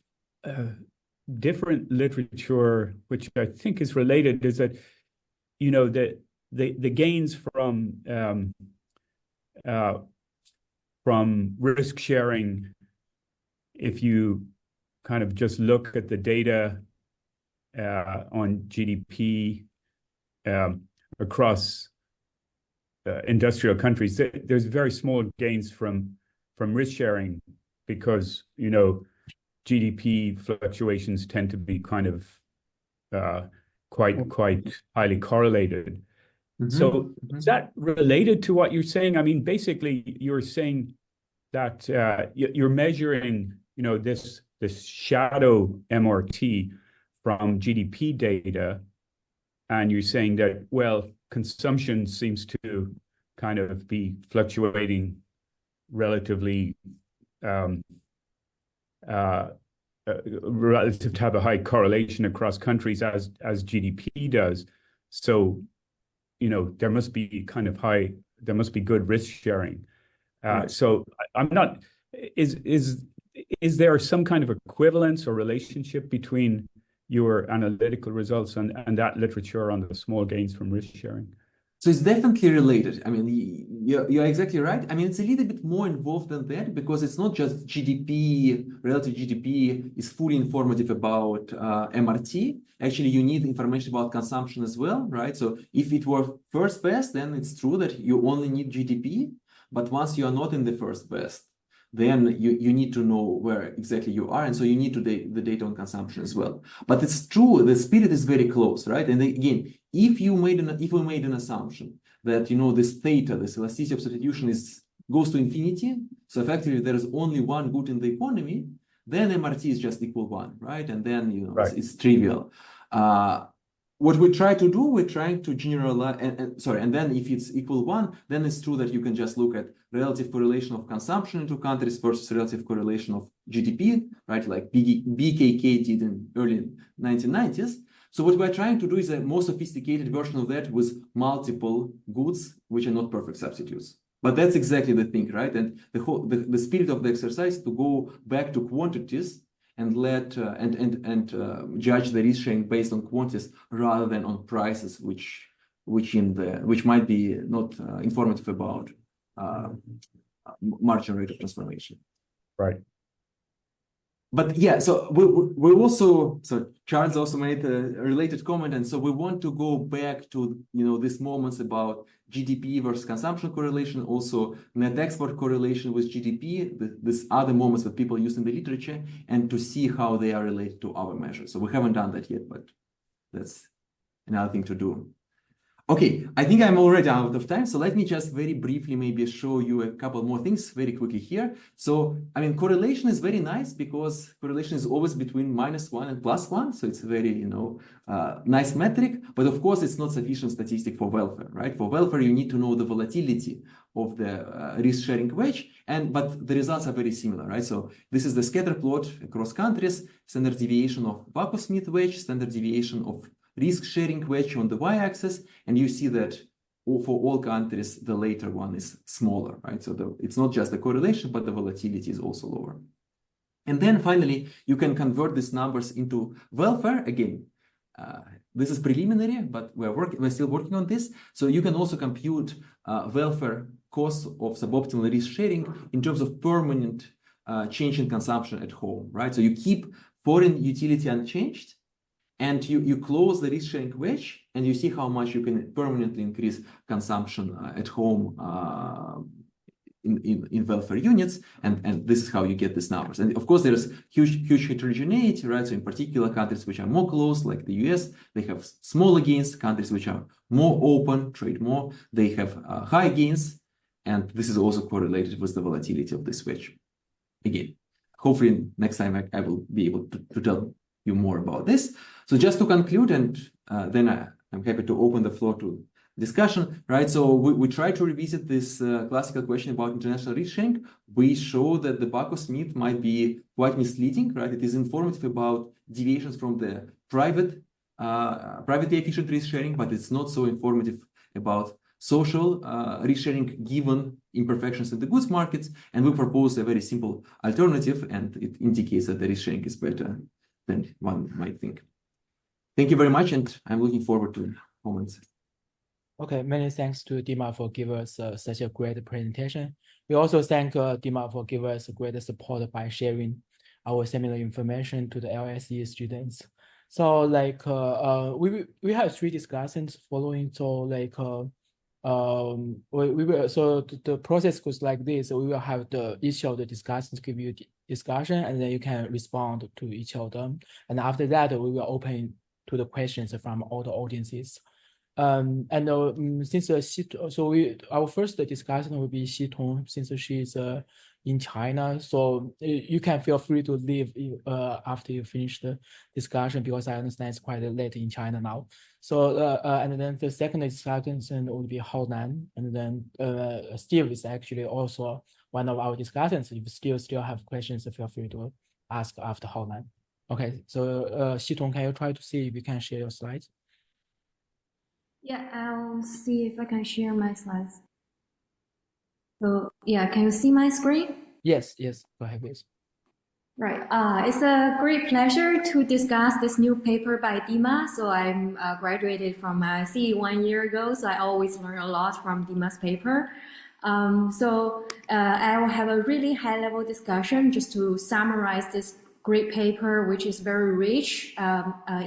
different literature, which I think is related, is that, the gains from risk sharing, if you kind of just look at the data on GDP across industrial countries, there's very small gains from risk sharing, because GDP fluctuations tend to be kind of quite highly correlated. So is that related to what you're saying? I mean, basically, you're saying that you're measuring, this shadow MRT from GDP data, and you're saying that, well, consumption seems to kind of be fluctuating relatively relative to have a high correlation across countries as GDP does. So, there must be good risk sharing. So I'm not, is there some kind of equivalence or relationship between your analytical results and that literature on the small gains from risk sharing? So it's definitely related. I mean, you're exactly right. I mean, it's a little bit more involved than that, because it's not just GDP, relative GDP is fully informative about MRT. Actually, you need information about consumption as well, right? So if it were first best, then it's true that you only need GDP. But once you are not in the first best, then you need to know where exactly you are. And so you need the data on consumption as well. But it's true, the spirit is very close, right? And again, if we made an assumption that, this theta, this elasticity of substitution goes to infinity, so effectively there is only one good in the economy, then MRT is just equal 1, right? And then, it's trivial. what we try to do, we're trying to generalize, and then if it's equal 1, then it's true that you can just look at relative correlation of consumption in two countries versus relative correlation of GDP, right? Like BKK did in early 1990s. So what we're trying to do is a more sophisticated version of that with multiple goods, which are not perfect substitutes. But that's exactly the thing, right? And the spirit of the exercise to go back to quantities and let judge the risk sharing based on quantities rather than on prices, which might be not informative about marginal rate of transformation. Right. But yeah, so Charles also made a related comment, and so we want to go back to these moments about GDP versus consumption correlation, also net export correlation with GDP, these other moments that people use in the literature, and to see how they are related to our measures. So we haven't done that yet, but that's another thing to do. Okay, I think I'm already out of time, so let me just very briefly maybe show you a couple more things very quickly here. So, I mean, correlation is very nice because correlation is always between -1 and +1, so it's a very, nice metric, but of course it's not sufficient statistic for welfare, right? For welfare, you need to know the volatility of the risk-sharing wedge, but the results are very similar, right? So this is the scatter plot across countries, standard deviation of Backus-Smith wedge, standard deviation of risk-sharing wedge on the y-axis, and you see that for all countries, the later one is smaller, right? So it's not just the correlation, but the volatility is also lower. And then finally, you can convert these numbers into welfare. Again, this is preliminary, but we're still working on this. So you can also compute welfare costs of suboptimal risk sharing in terms of permanent change in consumption at home, right? So you keep foreign utility unchanged, and you close the risk sharing wedge, and you see how much you can permanently increase consumption at home in welfare units, and this is how you get these numbers. And of course, there's huge heterogeneity, right? So in particular, countries which are more closed, like the US, they have smaller gains. Countries which are more open, trade more, they have high gains, and this is also correlated with the volatility of this wedge. Again, hopefully next time I will be able to tell you more about this. So just to conclude, and then I'm happy to open the floor to discussion, right? So we try to revisit this classical question about international risk sharing. We show that the Backus-Smith might be quite misleading, right? It is informative about deviations from the privately efficient risk sharing, but it's not so informative about social risk sharing given imperfections in the goods markets. And we propose a very simple alternative, and it indicates that the risk sharing is better than one might think. Thank you very much, and I'm looking forward to comments. Okay, many thanks to Dima for giving us such a great presentation. We also thank Dima for giving us great support by sharing our seminar information to the LSE students. So like we have 3 discussions following. So like the process goes like this. So we will have each of the discussions give you discussion, and then you can respond to each of them. And after that, we will open to the questions from all the audiences. Since our first discussion will be Xitong, since she's in China, so you can feel free to leave after you finish the discussion, because I understand it's quite late in China now. So and then the second discussion will be Haonan, and then Steve is actually also one of our discussants. If you still have questions, feel free to ask after Haonan. Okay, so Xitong, can you try to see if you can share your slides? Yeah, I'll see if I can share my slides. So yeah, can you see my screen? Yes, go ahead, please. Right, it's a great pleasure to discuss this new paper by Dima. So I'm graduated from CE 1 year ago, so I always learn a lot from Dima's paper. I will have a really high-level discussion just to summarize this great paper, which is very rich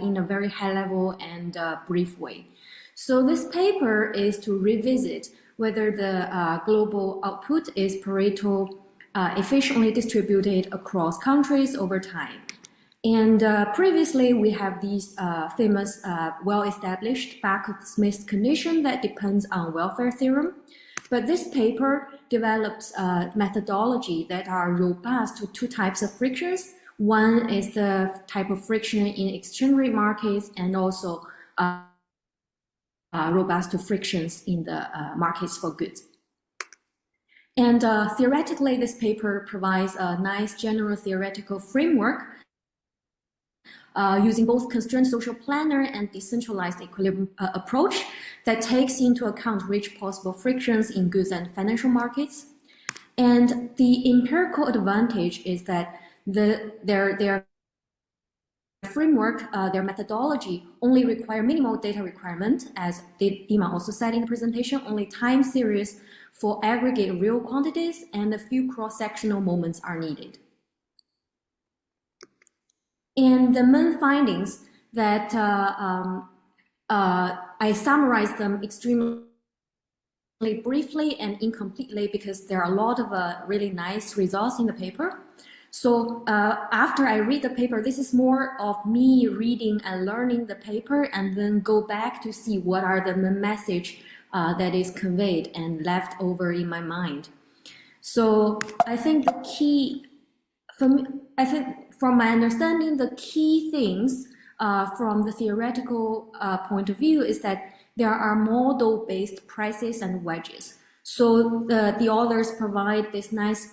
in a very high-level and brief way. So this paper is to revisit whether the global output is Pareto efficiently distributed across countries over time. And previously, we have these famous, well-established Backus-Smith condition that depends on welfare theorem. But this paper develops a methodology that are robust to 2 types of frictions. One is the type of friction in exchange rate markets, and also robust to frictions in the markets for goods. And theoretically, this paper provides a nice general theoretical framework using both constrained social planner and decentralized equilibrium approach that takes into account which possible frictions in goods and financial markets. And the empirical advantage is that their framework, their methodology only require minimal data requirement, as Dima also said in the presentation, only time series for aggregate real quantities, and a few cross-sectional moments are needed. And the main findings that I summarized them extremely briefly and incompletely because there are a lot of really nice results in the paper. So after I read the paper, this is more of me reading and learning the paper and then go back to see what are the main message that is conveyed and left over in my mind. So I think the key, from my understanding, the key things from the theoretical point of view is that there are model-based prices and wedges. So the authors provide this nice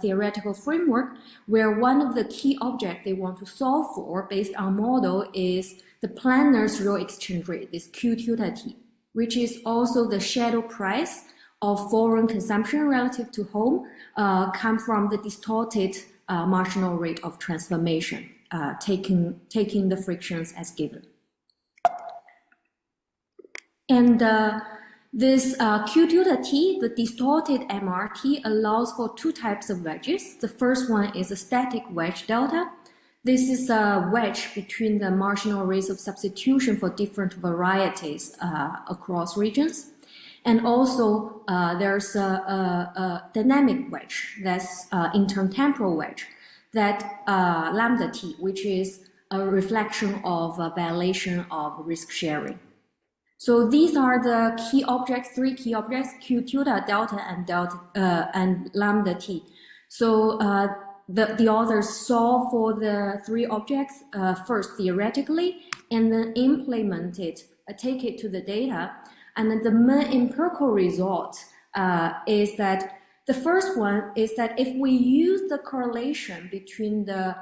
theoretical framework where one of the key objects they want to solve for based on model is the planner's real exchange rate, this Q tilde T, which is also the shadow price of foreign consumption relative to home, come from the distorted marginal rate of transformation, taking the frictions as given. And this Q tilde T, the distorted MRT, allows for two types of wedges. The first one is a static wedge delta. This is a wedge between the marginal rates of substitution for different varieties across regions. And also there's a dynamic wedge, that's intertemporal wedge, that lambda T, which is a reflection of a violation of risk sharing. So these are the key objects, three key objects: Q tilde, delta, and lambda T. So the authors solve for the three objects first theoretically, and then implement it, take it to the data. And then the main empirical result is that the first one is that if we use the correlation between the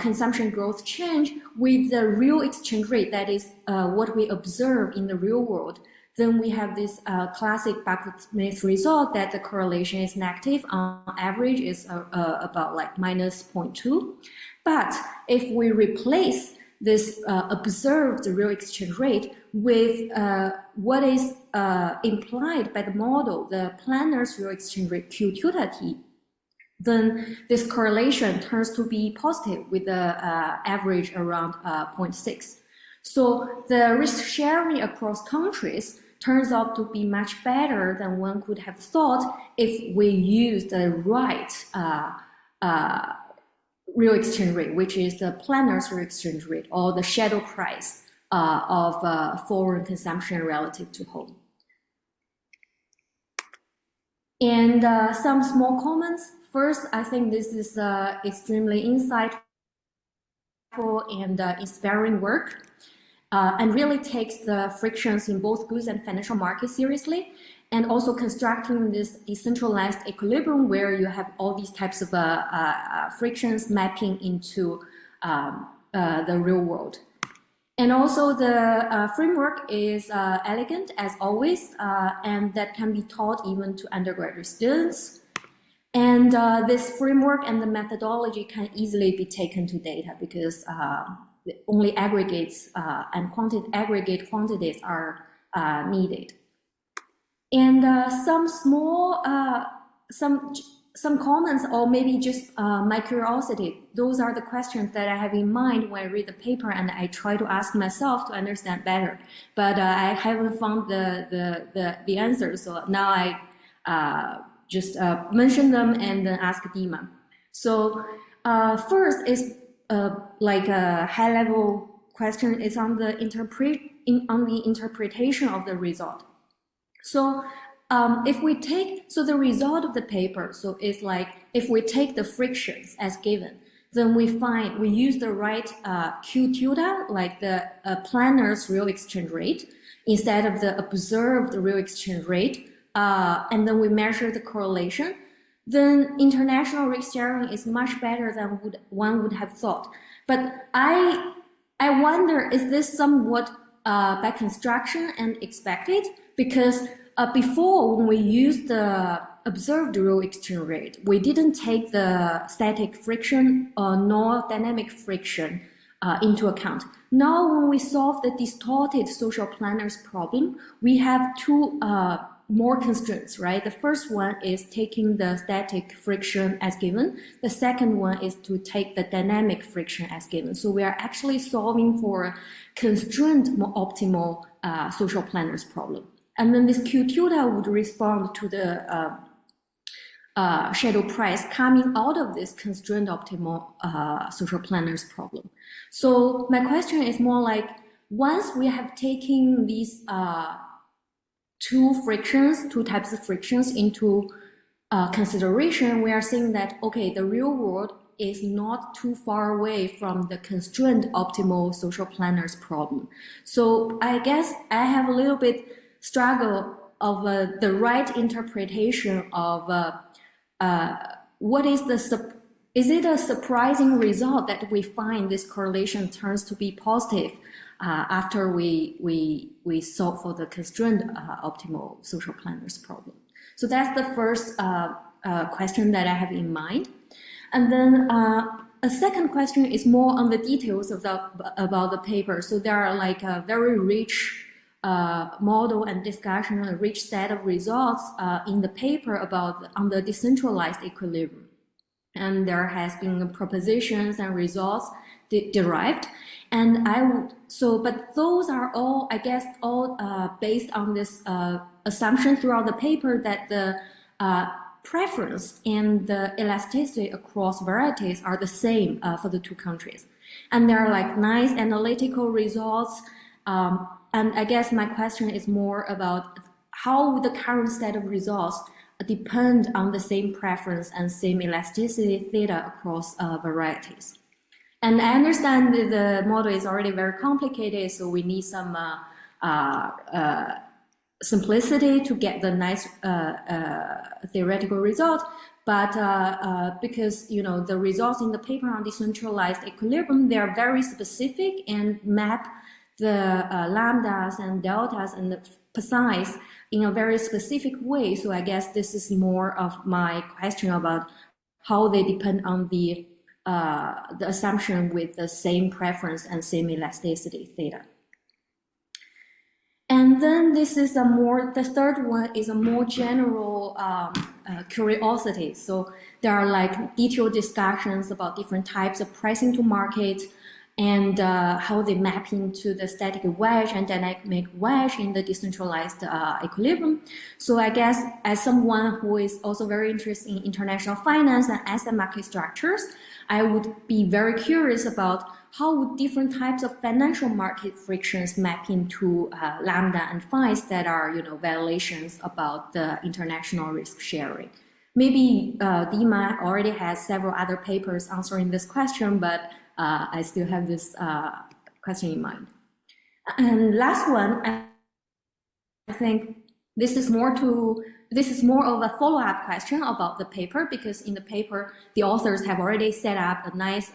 consumption growth change with the real exchange rate, that is what we observe in the real world, then we have this classic Backward-Smith result that the correlation is negative. On average is about like -0.2. But if we replace this observed real exchange rate with what is implied by the model, the planner's real exchange rate Q tilde T, then this correlation turns to be positive with the average around 0.6. So the risk sharing across countries turns out to be much better than one could have thought if we use the right real exchange rate, which is the planner's real exchange rate, or the shadow price of foreign consumption relative to home. And some small comments. First, I think this is extremely insightful and inspiring work, and really takes the frictions in both goods and financial markets seriously, and also constructing this decentralized equilibrium where you have all these types of frictions mapping into the real world. And also the framework is elegant as always, and that can be taught even to undergraduate students. And this framework and the methodology can easily be taken to data because only aggregates and aggregate quantities are needed. And some small, some comments, or maybe just my curiosity. Those are the questions that I have in mind when I read the paper, and I try to ask myself to understand better. But I haven't found the answers, so now I just mention them and then ask Dima. So first is like a high-level question. It's on the interpretation of the result. So if we take, so the result of the paper, so it's like if we take the frictions as given, then we use the right Q tilde, like the planner's real exchange rate, instead of the observed real exchange rate, and then we measure the correlation, then international risk sharing is much better than one would have thought. But I wonder, is this somewhat by construction and expected? Because before, when we used the observed real exchange rate, we didn't take the static friction nor dynamic friction into account. Now, when we solve the distorted social planners problem, we have two more constraints, right? The first one is taking the static friction as given. The second one is to take the dynamic friction as given. So we are actually solving for a constrained optimal social planners problem. And then this Q tilde would respond to the shadow price coming out of this constrained optimal social planners problem. So my question is more like, once we have taken these two types of frictions into consideration, we are saying that, okay, the real world is not too far away from the constrained optimal social planners problem. So I guess I have a little bit struggle of the right interpretation of what is it a surprising result that we find this correlation turns to be positive after we solve for the constrained optimal social planners problem? So that's the first question that I have in mind. And then a second question is more on the details of about the paper. So there are like a very rich model and discussion, a rich set of results in the paper on the decentralized equilibrium. And there has been propositions and results derived. And but those are all, I guess, based on this assumption throughout the paper that the preference and the elasticity across varieties are the same for the two countries. And there are like nice analytical results. And I guess my question is more about how the current set of results depend on the same preference and same elasticity theta across varieties. And I understand that the model is already very complicated, so we need some simplicity to get the nice theoretical result. But because the results in the paper on decentralized equilibrium, they are very specific and map the lambdas and deltas and the psi's in a very specific way. So I guess this is more of my question about how they depend on the assumption with the same preference and same elasticity theta. And then the third one is a more general curiosity. So there are like detailed discussions about different types of pricing to market and how they map into the static wedge and dynamic wedge in the decentralized equilibrium. So I guess as someone who is also very interested in international finance and asset market structures, I would be very curious about how would different types of financial market frictions map into lambda and phi's that are, violations about the international risk sharing. Maybe Dima already has several other papers answering this question, but I still have this question in mind. And last one, I think this is more of a follow-up question about the paper, because in the paper, the authors have already set up a nice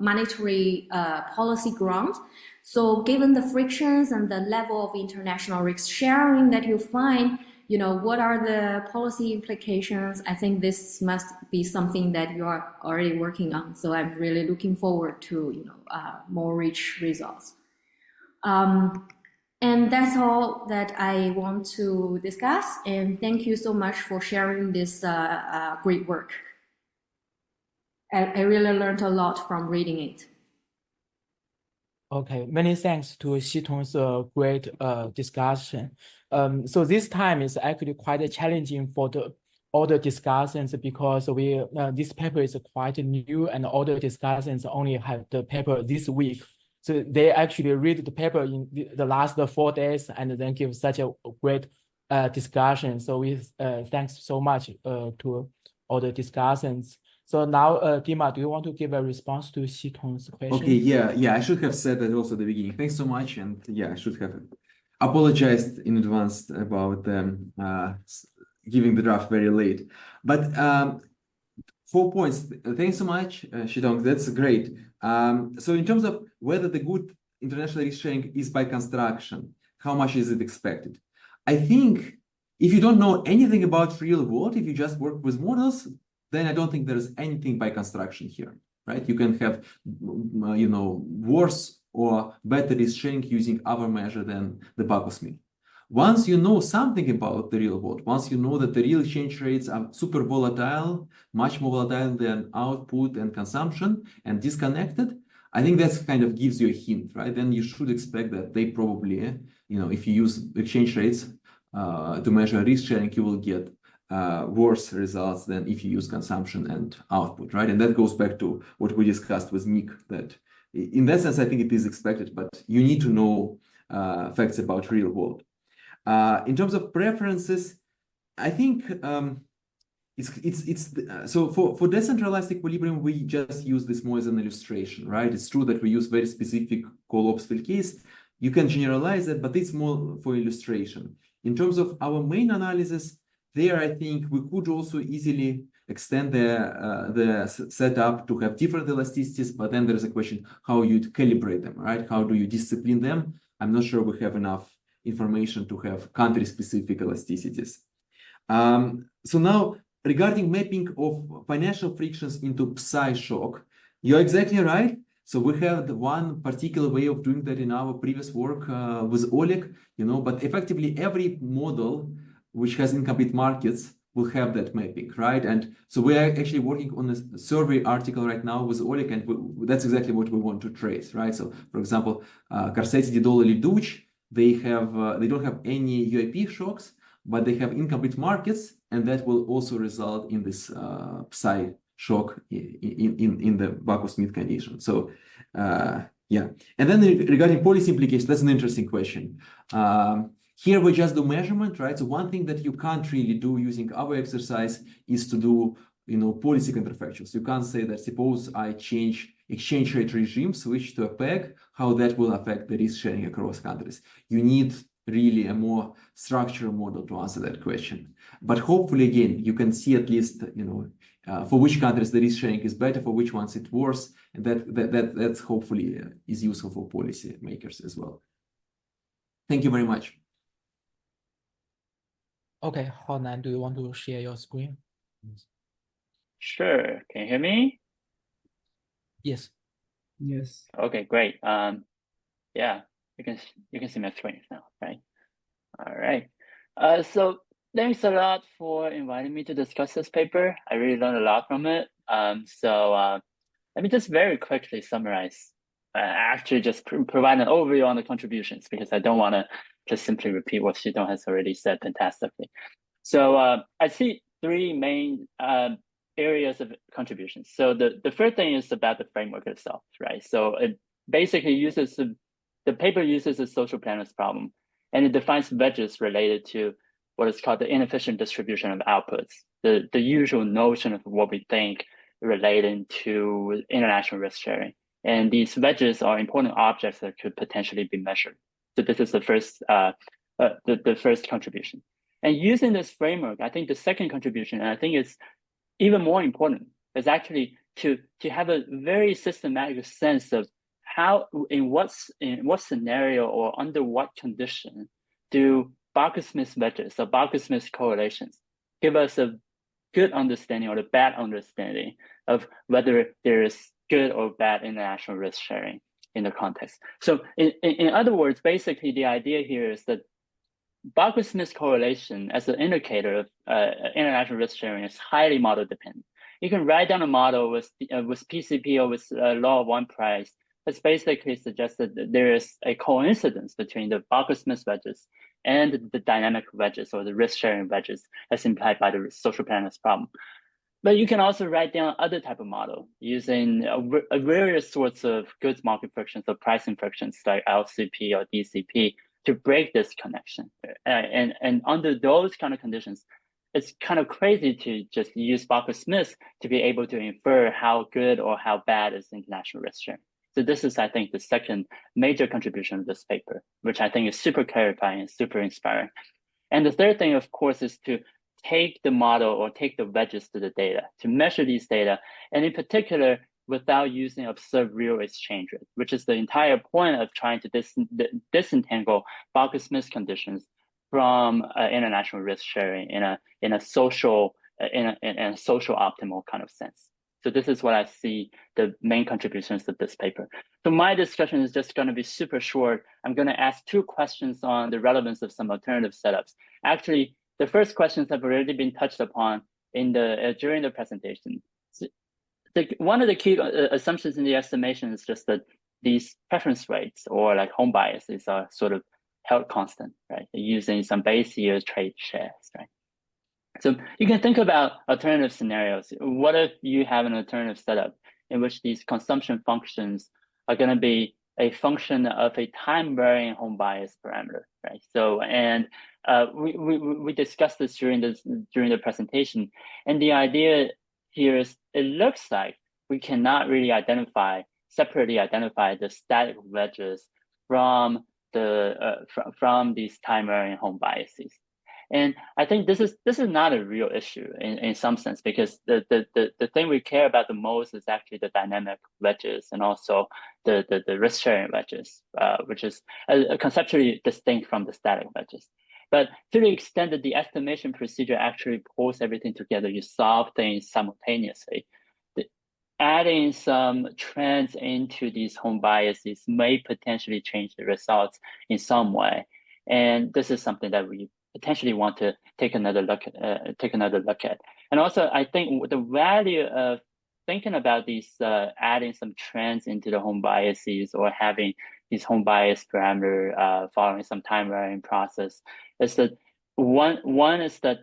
monetary policy ground. So given the frictions and the level of international risk sharing that you find, what are the policy implications? I think this must be something that you are already working on. So I'm really looking forward to, more rich results. And that's all that I want to discuss. And thank you so much for sharing this great work. I really learned a lot from reading it. Okay, many thanks to Xitong's great discussion. So this time is actually quite challenging for all the discussants, because this paper is quite new and all the discussants only have the paper this week. So they actually read the paper in the last 4 days and then give such a great discussion. So we thanks so much to all the discussants. So now, Dima, do you want to give a response to Xitong's question? Okay, yeah, I should have said that also at the beginning. Thanks so much, and yeah, I should have apologized in advance about giving the draft very late. But 4 points. Thanks so much, Xitong. That's great. So in terms of whether the good international risk sharing is by construction, how much is it expected? I think if you don't know anything about real world, if you just work with models, then I don't think there's anything by construction here, right? You can have, worse or better risk sharing using other measure than the Bacchus mean. Once you know something about the real world, once you know that the real exchange rates are super volatile, much more volatile than output and consumption and disconnected, I think that's kind of gives you a hint, right? Then you should expect that they probably, if you use exchange rates to measure risk sharing, you will get worse results than if you use consumption and output, right? And that goes back to what we discussed with Nick, that in that sense, I think it is expected, but you need to know facts about real world. In terms of preferences, I think so for decentralized equilibrium, we just use this more as an illustration, right? It's true that we use very specific Kohl-Opsfeld case. You can generalize it, but it's more for illustration. In terms of our main analysis, there, I think we could also easily extend the setup to have different elasticities, but then there's a question how you'd calibrate them, right? How do you discipline them? I'm not sure we have enough information to have country-specific elasticities. So now, regarding mapping of financial frictions into psi shock, you're exactly right. So we have the one particular way of doing that in our previous work with Oleg, but effectively every model which has incomplete markets will have that mapping, right? And so we are actually working on a survey article right now with Oleg, and that's exactly what we want to trace, right? So, for example, Corsetti, Didolo, Liduch, they don't have any UIP shocks, but they have incomplete markets, and that will also result in this psi shock in the Bacchus-Smith condition. So, yeah. And then regarding policy implications, that's an interesting question. Here we just do measurement, right? So one thing that you can't really do using our exercise is to do, policy counterfactuals. You can't say that suppose I change exchange rate regime, switch to a peg, how that will affect the risk sharing across countries. You need really a more structured model to answer that question. But hopefully, again, you can see at least, for which countries the risk sharing is better, for which ones it's worse, and that's hopefully is useful for policy makers as well. Thank you very much. Okay, Haonan, do you want to share your screen? Sure. Can you hear me? Yes. Yes. Okay, great. Yeah, you can see my screen now, right? All right. So thanks a lot for inviting me to discuss this paper. I really learned a lot from it. So let me just very quickly summarize. Actually, just provide an overview on the contributions because I don't want to just simply repeat what Xitong has already said fantastically. So I see three main areas of contributions. So the first thing is about the framework itself, right? So it basically uses the paper uses a social planners problem, and it defines wedges related to what is called the inefficient distribution of outputs, the usual notion of what we think relating to international risk sharing. And these wedges are important objects that could potentially be measured. So this is the first the first contribution. And using this framework, I think the second contribution, and I think it's even more important, is actually to have a very systematic sense of how, in what scenario or under what condition do Bacchus-Smith wedges or Bacchus-Smith correlations give us a good understanding or a bad understanding of whether there is good or bad international risk sharing in the context. So in other words, basically the idea here is that Bacchus-Smith correlation as an indicator of international risk sharing is highly model dependent. You can write down a model with PCP or with law of one price that's basically suggests that there is a coincidence between the Bacchus-Smith wedges and the dynamic wedges or the risk sharing wedges as implied by the social planners problem. But you can also write down other type of model using various sorts of goods market frictions or pricing frictions like LCP or DCP to break this connection. And under those kind of conditions, it's kind of crazy to just use Barker-Smith to be able to infer how good or how bad is international risk sharing. So this is, I think, the second major contribution of this paper, which I think is super clarifying and super inspiring. And the third thing, of course, is to take the model or take the wedges to the data, to measure these data, and in particular, without using observed real exchange rate, which is the entire point of trying to disentangle Barker-Smith conditions from international risk sharing in a social optimal kind of sense. So this is what I see the main contributions of this paper. So my discussion is just going to be super short. I'm going to ask two questions on the relevance of some alternative setups. Actually, the first questions have already been touched upon in the during the presentation. So one of the key assumptions in the estimation is just that these preference rates or like home biases are sort of held constant, right? Using some base year trade shares, right? So you can think about alternative scenarios. What if you have an alternative setup in which these consumption functions are going to be a function of a time-varying home bias parameter, right? So, and we discussed this during the presentation, and the idea here is it looks like we cannot really separately identify the static wedges from these time-varying home biases. And I think this is not a real issue in some sense, because the thing we care about the most is actually the dynamic wedges and also the risk sharing wedges, which is conceptually distinct from the static wedges. But to the extent that the estimation procedure actually pulls everything together, you solve things simultaneously. Adding some trends into these home biases may potentially change the results in some way. And this is something that we potentially want to take another look at. And also, I think the value of thinking about these, adding some trends into the home biases or having these home bias parameter following some time varying process is that one is that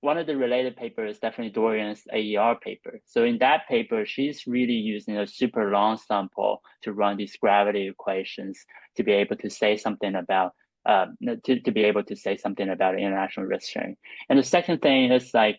one of the related papers is definitely Dorian's AER paper. So in that paper, she's really using a super long sample to run these gravity equations to be able to say something about to be able to say something about international risk sharing. And the second thing is like,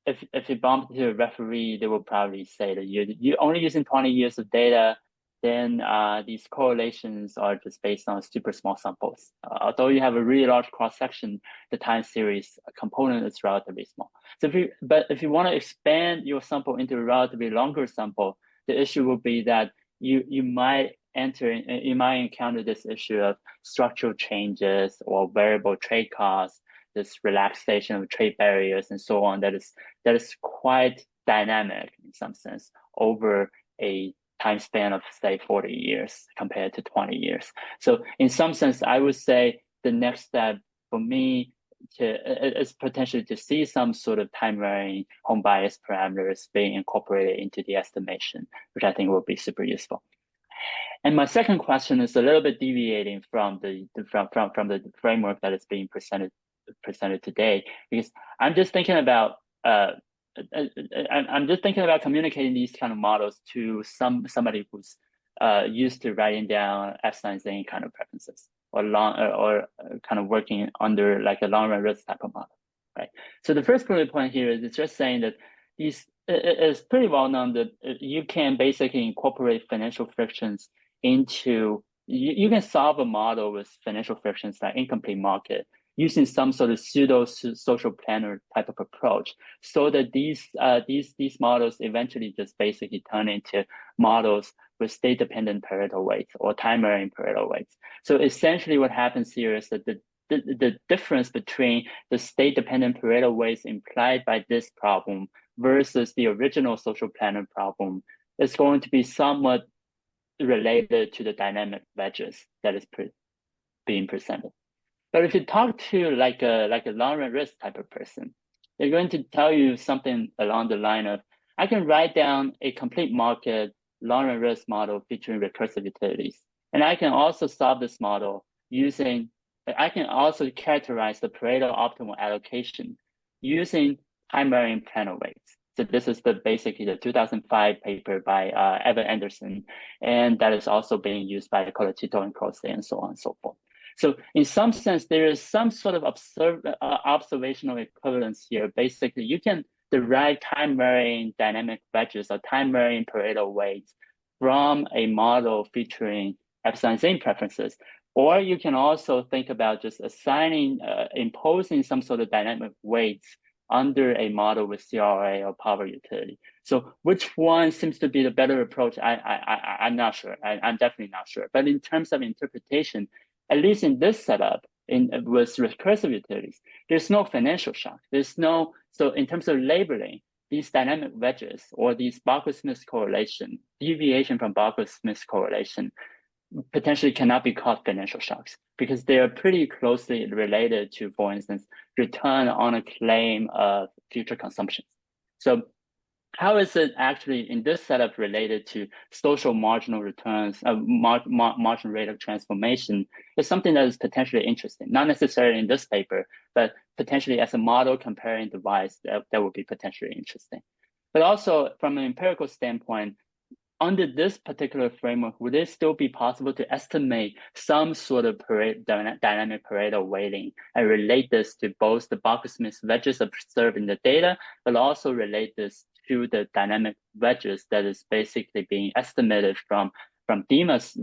if you bump into a referee, they will probably say that you're only using 20 years of data, then these correlations are just based on super small samples. Although you have a really large cross-section, the time series component is relatively small. So if you want to expand your sample into a relatively longer sample, the issue will be that you might encounter this issue of structural changes or variable trade costs, this relaxation of trade barriers and so on, that is quite dynamic in some sense over a time span of say 40 years compared to 20 years. So in some sense, I would say the next step for me is potentially to see some sort of time varying home bias parameters being incorporated into the estimation, which I think will be super useful. And my second question is a little bit deviating from the framework that is being presented today, because I'm just thinking about communicating these kind of models to somebody who's used to writing down Epstein-Zane kind of preferences or kind of working under like a long run risk type of model, right? So the first bullet point here is it's just saying that it's pretty well known that you can basically incorporate financial frictions into, you can solve a model with financial frictions like incomplete market using some sort of pseudo social planner type of approach, so that these models eventually just basically turn into models with state dependent Pareto weights or time varying Pareto weights. So essentially what happens here is that the difference between the state dependent Pareto weights implied by this problem versus the original social planner problem is going to be somewhat related to the dynamic wedges that is being presented. But if you talk to like a long run risk type of person, they're going to tell you something along the line of, I can write down a complete market long run risk model featuring recursive utilities. And I can also solve this model I can also characterize the Pareto optimal allocation using time varying planner weights. So this is basically the 2005 paper by Evan Anderson, and that is also being used by Colacito and Croce and so on and so forth. So in some sense, there is some sort of observational equivalence here. Basically, you can derive time-varying dynamic wedges or time-varying Pareto weights from a model featuring epsilon preferences. Or you can also think about just assigning, imposing some sort of dynamic weights under a model with CRA or power utility. So which one seems to be the better approach? I'm not sure. I'm definitely not sure. But in terms of interpretation, at least in this setup, with recursive utilities, there's no financial shock. So in terms of labeling, these dynamic wedges or these Barkhouse-Smith correlation, deviation from Barkhouse-Smith correlation, potentially cannot be called financial shocks because they are pretty closely related to, for instance, return on a claim of future consumptions. So how is it actually in this setup related to social marginal returns, marginal rate of transformation is something that is potentially interesting, not necessarily in this paper, but potentially as a model comparing device that would be potentially interesting. But also from an empirical standpoint, under this particular framework, would it still be possible to estimate some sort of dynamic Pareto weighting and relate this to both the Barkhouse-Smith wedges observed in the data, but also relate this to the dynamic wedges that is basically being estimated from Dima's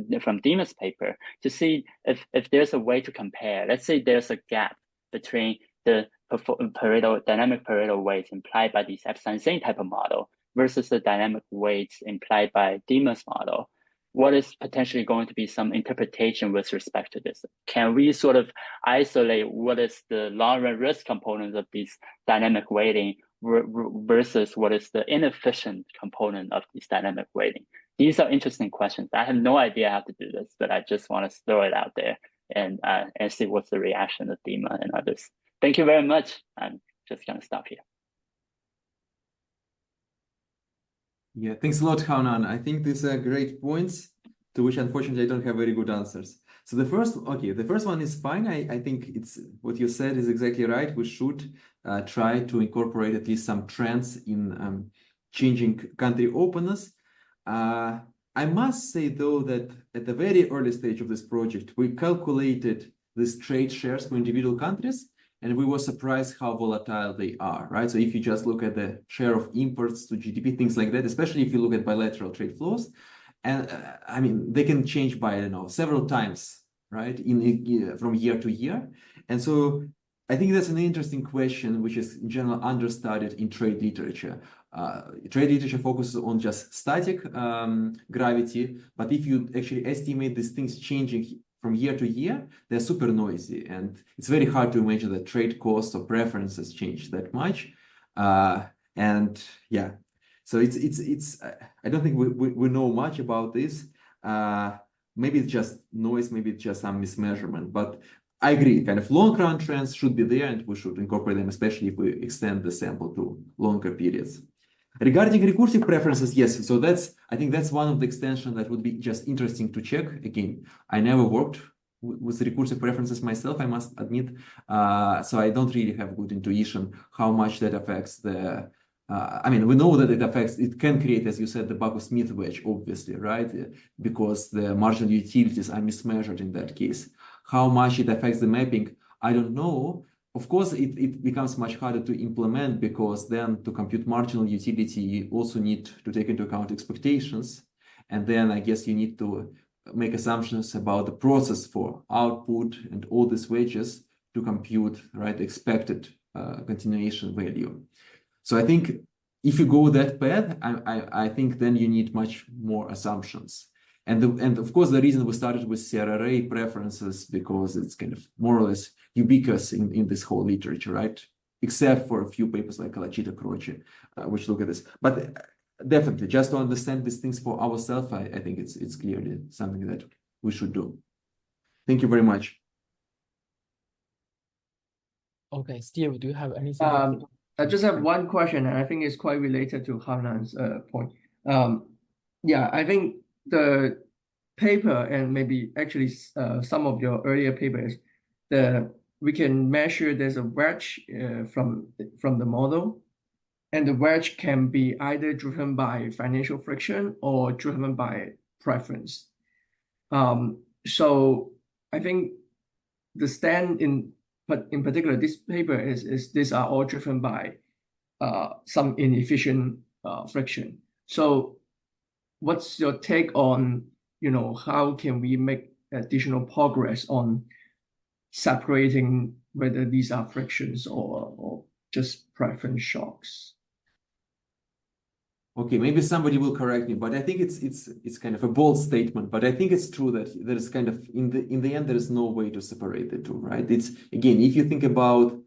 paper to see if there's a way to compare. Let's say there's a gap between the dynamic Pareto weights implied by these epsilon type of model versus the dynamic weights implied by Dima's model. What is potentially going to be some interpretation with respect to this? Can we sort of isolate what is the long-run risk component of these dynamic weighting versus what is the inefficient component of these dynamic weighting? These are interesting questions. I have no idea how to do this, but I just want to throw it out there and see what's the reaction of Dima and others. Thank you very much. I'm just going to stop here. Yeah, thanks a lot, Haonan. I think these are great points to which unfortunately I don't have very good answers. So the first one is fine. I think it's what you said is exactly right. We should try to incorporate at least some trends in changing country openness. I must say though that at the very early stage of this project, we calculated these trade shares for individual countries, and we were surprised how volatile they are, right? So if you just look at the share of imports to GDP, things like that, especially if you look at bilateral trade flows, and I mean, they can change by, you know, several times, right, from year to year. And so I think that's an interesting question, which is in general understudied in trade literature. Trade literature focuses on just static gravity, but if you actually estimate these things changing from year to year, they're super noisy, and it's very hard to imagine that trade costs or preferences change that much. And yeah, so it's I don't think we know much about this. Maybe it's just noise, maybe it's just some mismeasurement, but I agree, kind of long-run trends should be there, and we should incorporate them, especially if we extend the sample to longer periods. Regarding recursive preferences, yes, so I think that's one of the extensions that would be just interesting to check. Again, I never worked with recursive preferences myself, I must admit, so I don't really have good intuition how much that affects the, I mean, we know that it can create, as you said, the Barkhouse-Smith wedge, obviously, right? Because the marginal utilities are mismeasured in that case. How much it affects the mapping, I don't know. Of course, it becomes much harder to implement because then to compute marginal utility, you also need to take into account expectations. And then I guess you need to make assumptions about the process for output and all these wedges to compute, right, expected continuation value. So I think if you go that path, I think then you need much more assumptions. And of course, the reason we started with CRA preferences because it's kind of more or less ubiquitous in this whole literature, right? Except for a few papers like Kalachita Croce, which look at this. But definitely, just to understand these things for ourselves, I think it's clearly something that we should do. Thank you very much. Okay, Steve, do you have anything? I just have one question, and I think it's quite related to Hanan's point. Yeah, I think the paper and maybe actually some of your earlier papers, we can measure there's a wedge from the model, and the wedge can be either driven by financial friction or driven by preference. So I think the stand in particular, this paper is these are all driven by some inefficient friction. So what's your take on, how can we make additional progress on separating whether these are frictions or just preference shocks? Okay, maybe somebody will correct me, but I think it's kind of a bold statement, but I think it's true that there is kind of in the end there is no way to separate the two, right? It's again, if you think about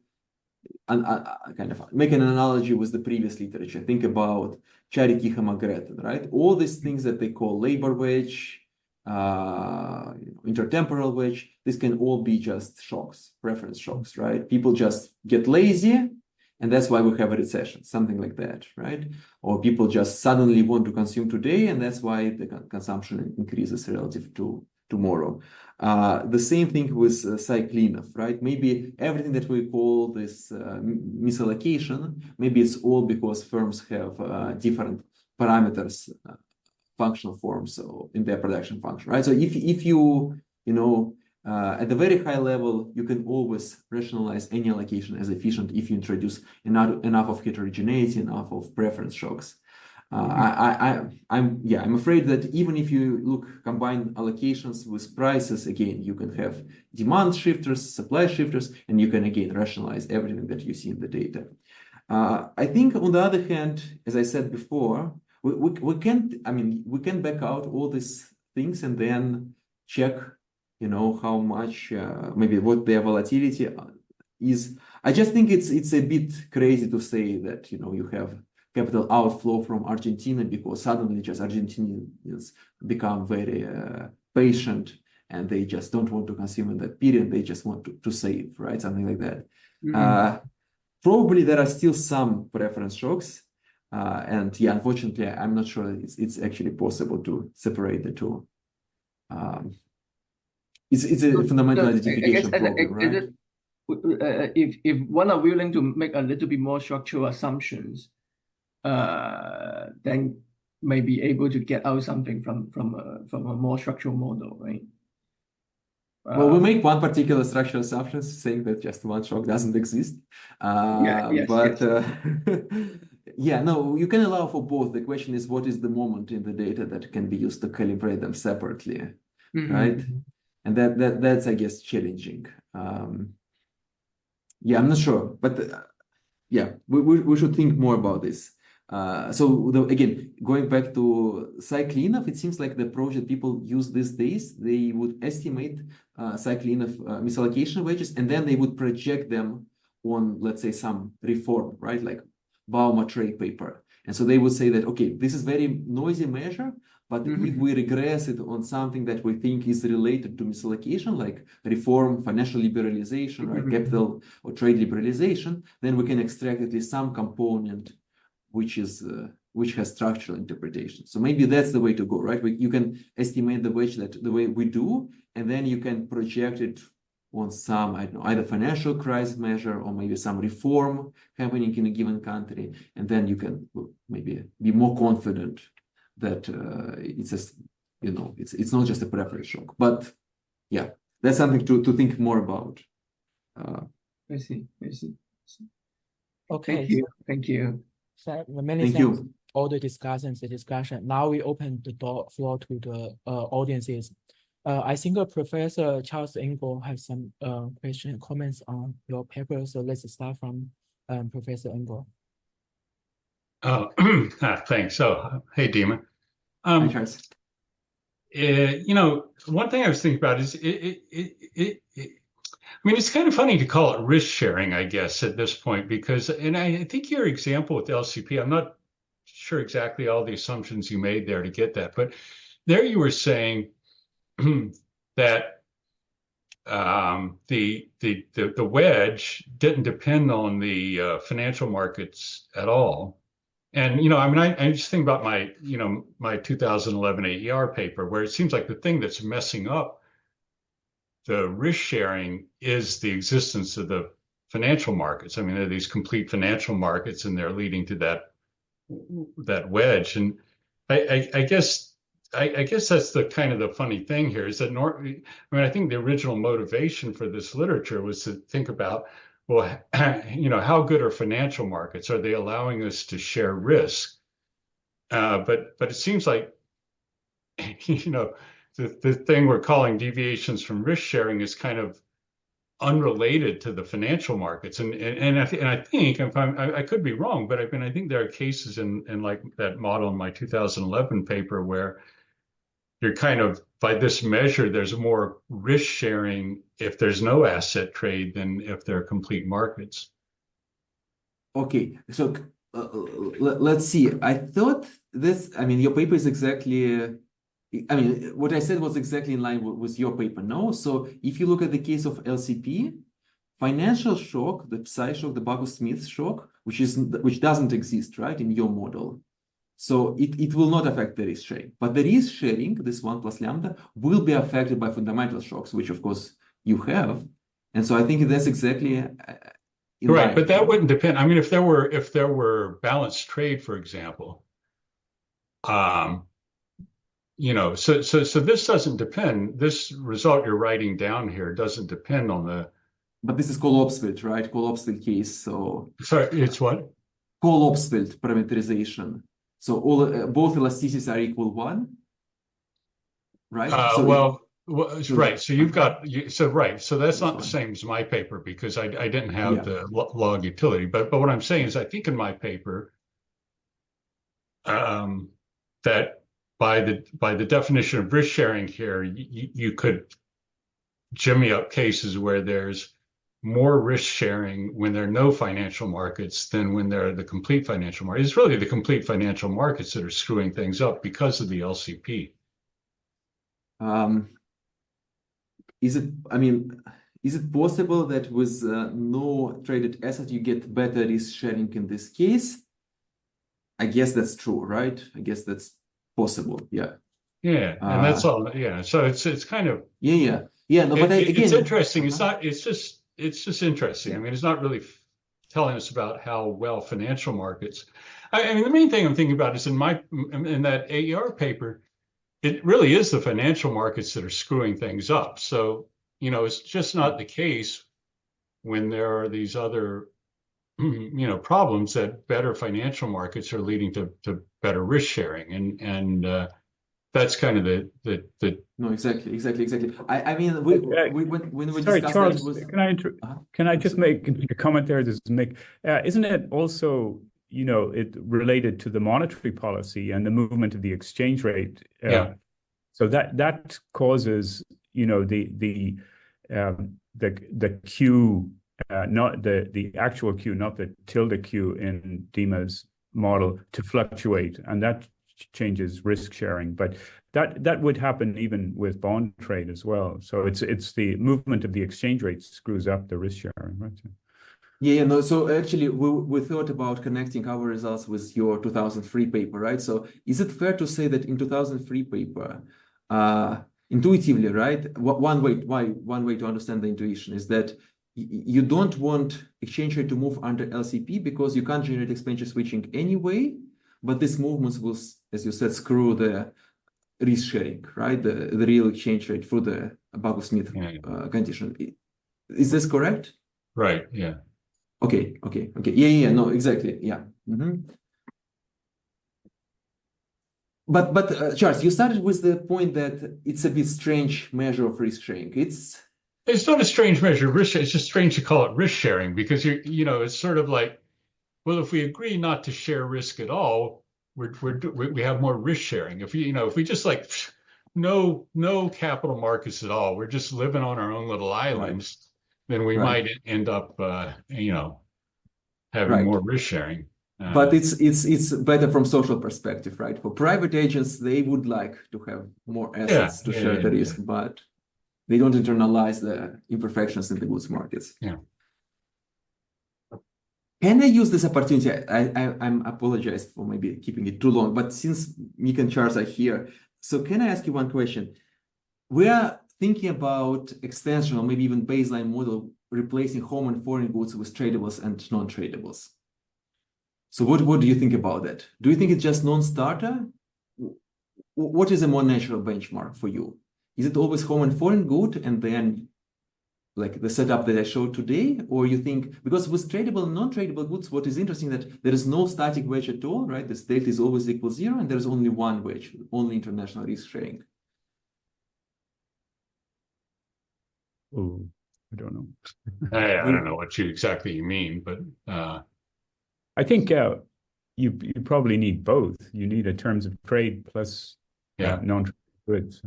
kind of make an analogy with the previous literature, think about Charity Hemagretin, right? All these things that they call labor wedge, intertemporal wedge, this can all be just shocks, preference shocks, right? People just get lazy, and that's why we have a recession, something like that, right? Or people just suddenly want to consume today, and that's why the consumption increases relative to tomorrow. The same thing with Cyclinov, right? Maybe everything that we call this misallocation, maybe it's all because firms have different parameters, functional forms so in their production function, right? So if you at the very high level, you can always rationalize any allocation as efficient if you introduce enough of heterogeneity, enough of preference shocks. I'm afraid that even if you combine allocations with prices, again, you can have demand shifters, supply shifters, and you can again rationalize everything that you see in the data. I think on the other hand, as I said before, we can back out all these things and then check how much maybe what their volatility is. I just think it's a bit crazy to say that you have capital outflow from Argentina because suddenly just Argentinians become very patient and they just don't want to consume in that period. They just want to save, right? Something like that. Probably there are still some preference shocks. And yeah, unfortunately, I'm not sure it's actually possible to separate the two. It's a fundamental identification problem, right? If one are willing to make a little bit more structural assumptions, then may be able to get out something from a more structural model, right? Well, we make one particular structural assumption saying that just one shock doesn't exist. Yeah, no, you can allow for both. The question is, what is the moment in the data that can be used to calibrate them separately, right? And that's, I guess, challenging. Yeah, I'm not sure, but yeah, we should think more about this. Again, going back to Cyclinov, it seems like the approach that people use these days, they would estimate Cyclinov misallocation wedges, and then they would project them on, let's say, some reform, right? Like Bauma-Trey paper. And so they would say that, okay, this is very noisy measure, but if we regress it on something that we think is related to misallocation, like reform, financial liberalization, right, capital or trade liberalization, then we can extract at least some component which has structural interpretation. So maybe that's the way to go, right? You can estimate the wedge the way we do, and then you can project it on some, I don't know, either financial crisis measure or maybe some reform happening in a given country, and then you can maybe be more confident that it's not just a preference shock. But yeah, that's something to think more about. I see. Okay. Thank you. So many Thank thanks. you. All the discussion. Now we open the floor to the audiences. I think Professor Charles Engel has some comments on your paper. So let's start from Professor Engel. Thanks. So, hey, Dima. Hi, Charles. One thing I was thinking about is it's kind of funny to call it risk sharing, I guess, at this point, because, and I think your example with LCP, I'm not sure exactly all the assumptions you made there to get that, but there you were saying that the wedge didn't depend on the financial markets at all. And, I just think about my 2011 AER paper, where it seems like the thing that's messing up the risk sharing is the existence of the financial markets. There are these complete financial markets, and they're leading to that wedge. And I guess I guess that's the kind of the funny thing here is that I think the original motivation for this literature was to think about, well, how good are financial markets? Are they allowing us to share risk? But it seems like, the thing we're calling deviations from risk sharing is kind of unrelated to the financial markets. And I think if I could be wrong, but I think there are cases in like that model in my 2011 paper where you're kind of, by this measure, there's more risk sharing if there's no asset trade than if there are complete markets. Okay, so let's see. I thought this, your paper is exactly, what I said was exactly in line with your paper, no? So if you look at the case of LCP, financial shock, the psi shock, the Bago-Smith shock, which doesn't exist, right, in your model. So it will not affect the risk sharing. But the risk sharing, this 1 plus lambda, will be affected by fundamental shocks, which of course you have. And so I think that's exactly right, but that wouldn't depend. If there were balanced trade, for example, so this doesn't depend. This result you're writing down here doesn't depend on the. But this is Kohl-Opsfeld, right? Kohl-Opsfeld case. So sorry, it's what? Kohl-Opsfeld parameterization. So both elasticities are equal 1, right? Right. So you've got So that's not the same as my paper because I didn't have the log utility. But what I'm saying is, I think in my paper, that by the definition of risk sharing here, you could jimmy up cases where there's more risk sharing when there are no financial markets than when there are the complete financial markets. It's really the complete financial markets that are screwing things up because of the LCP. Is it possible that with no traded asset you get better risk sharing in this case? I guess that's true, right? I guess that's possible. Yeah. Yeah, and that's all. Yeah, so it's kind of No, but again, it's interesting. It's just interesting. It's not really telling us about how well financial markets. The main thing I'm thinking about is in that AER paper, it really is the financial markets that are screwing things up. So, it's just not the case when there are these other, problems that better financial markets are leading to better risk sharing. And that's kind of the No, exactly. When we sorry, discussed Charles, that can I just make a comment there? Isn't it also, it related to the monetary policy and the movement of the exchange rate? So that causes, the Q, not the actual Q, not the tilde Q in Dima's model to fluctuate, and that changes risk sharing. But that would happen even with bond trade as well. So it's the movement of the exchange rate screws up the risk sharing, right? So actually we thought about connecting our results with your 2003 paper, right? So is it fair to say that in 2003 paper, intuitively, right? One way to understand the intuition is that you don't want exchange rate to move under LCP because you can't generate exponential switching anyway, but these movements will, as you said, screw the risk sharing, right? The real exchange rate through the Bago-Smith condition. Is this correct? Right, yeah. Okay. No, exactly. Yeah. But Charles, you started with the point that it's a bit strange measure of risk sharing. It's not a strange measure of risk sharing. It's just strange to call it risk sharing because it's sort of like, well, if we agree not to share risk at all, we have more risk sharing. If we just like no capital markets at all, we're just living on our own little islands, then we might end up having more risk sharing. But it's better from social perspective, right? For private agents, they would like to have more assets to share the risk, but they don't internalize the imperfections in the goods markets. Yeah. Can I use this opportunity? I'm apologize for maybe keeping it too long, but since Mukhin and Charles are here, so can I ask you one question? We are thinking about extension or maybe even baseline model replacing home and foreign goods with tradables and non-tradables. So what do you think about that? Do you think it's just non-starter? what is a more natural benchmark for you? Is it always home and foreign good, and then like the setup that I showed today, or you think, because with tradable and non-tradable goods, what is interesting that there is no static wedge at all, right? The state is always equal 0, and there's only one wedge, only international risk sharing. Oh, I don't know. I don't know what exactly you mean, but I think you probably need both. You need a terms of trade plus non-trade goods.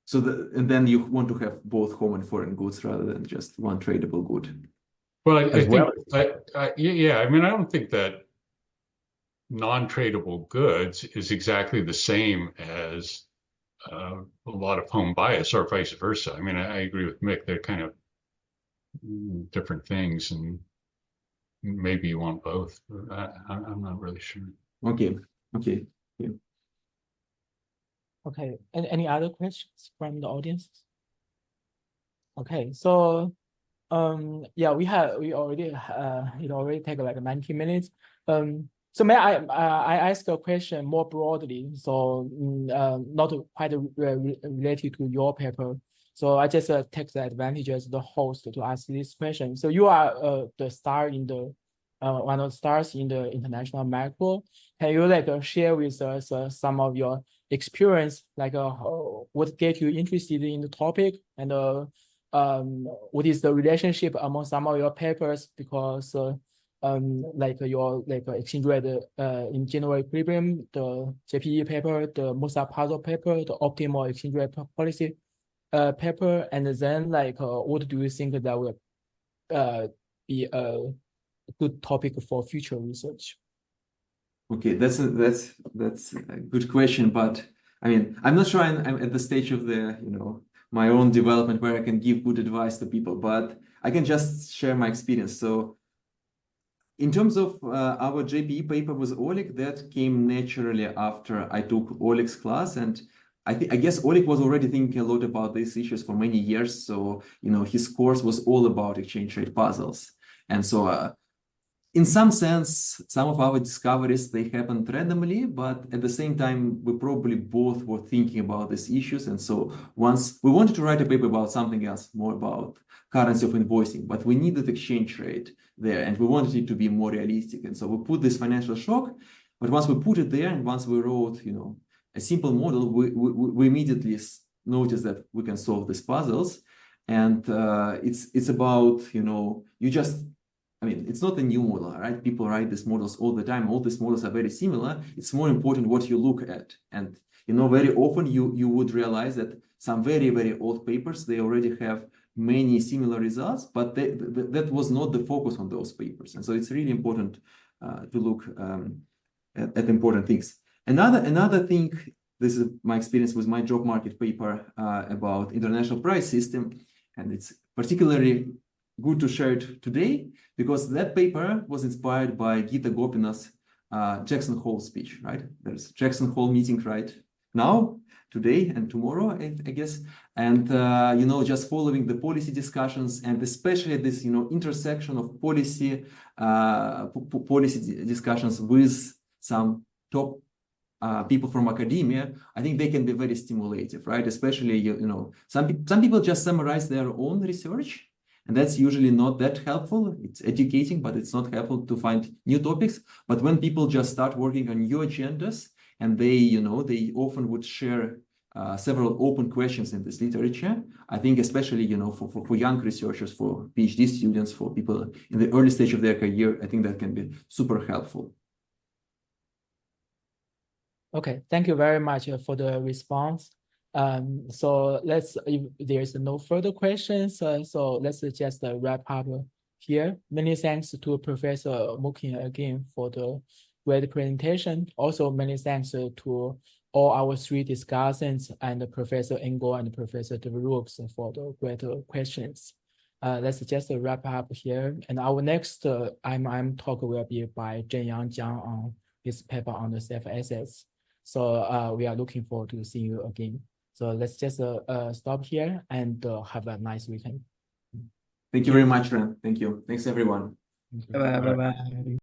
So and then you want to have both home and foreign goods rather than just one tradable good. Well, I mean, I don't think that non-tradable goods is exactly the same as a lot of home bias or vice versa. I mean, I agree with Mick. They're kind of different things, and maybe you want both. I'm not really sure. Okay. Okay, and any other questions from the audience? Okay, so yeah, we already it already take like 90 minutes. So may I ask a question more broadly? So not quite related to your paper. So I just take the advantage as the host to ask this question. So you are the star in the one of the stars in the international macro. Can you like share with us some of your experience, like what get you interested in the topic, and what is the relationship among some of your papers? Because like your exchange rate in general equilibrium, the JPE paper, the Musa puzzle paper, the optimal exchange rate policy paper, and then like what do you think that will be a good topic for future research? Okay, that's a good question, but I mean, I'm not sure I'm at the stage of the my own development where I can give good advice to people, but I can just share my experience. So in terms of our JPE paper with Oleg, that came naturally after I took Oleg's class, and I guess Oleg was already thinking a lot about these issues for many years. So his course was all about exchange rate puzzles, and so in some sense, some of our discoveries, they happened randomly, but at the same time, we probably both were thinking about these issues. And so once we wanted to write a paper about something else, more about currency of invoicing, but we needed exchange rate there, and we wanted it to be more realistic. And so we put this financial shock, but once we put it there, and once we wrote, a simple model, we immediately noticed that we can solve these puzzles. And it's about, it's not a new model, right? People write these models all the time. All these models are very similar. It's more important what you look at. And, very often you would realize that some very, very old papers, they already have many similar results, but that was not the focus on those papers. And so it's really important to look at important things. Another thing, this is my experience with my job market paper about international price system. And it's particularly good to share it today, because that paper was inspired by Gita Gopinath's Jackson Hole speech, right? There's Jackson Hole meeting right now, today and tomorrow, I guess. And, just following the policy discussions, and especially this, intersection of policy discussions with some top people from academia, I think they can be very stimulative, right? Especially, some people just summarize their own research, and that's usually not that helpful. It's educating, but it's not helpful to find new topics. But when people just start working on new agendas, and they often would share several open questions in this literature, I think especially, for young researchers, for PhD students, for people in the early stage of their career, I think that can be super helpful. Okay, thank you very much for the response. So if there's no further questions, so let's just wrap up here. Many thanks to Professor Mukhin again for the great presentation. Also, many thanks to all our three discussants and Professor Engel and Professor Dmitry for the great questions. Let's just wrap up here. And our next IMIM talk will be by Zhenyang Jiang on his paper on the self-assets. So we are looking forward to seeing you again. So let's just stop here and have a nice weekend. Thank you very much, Ren. Thank you. Thanks, everyone. Bye-bye.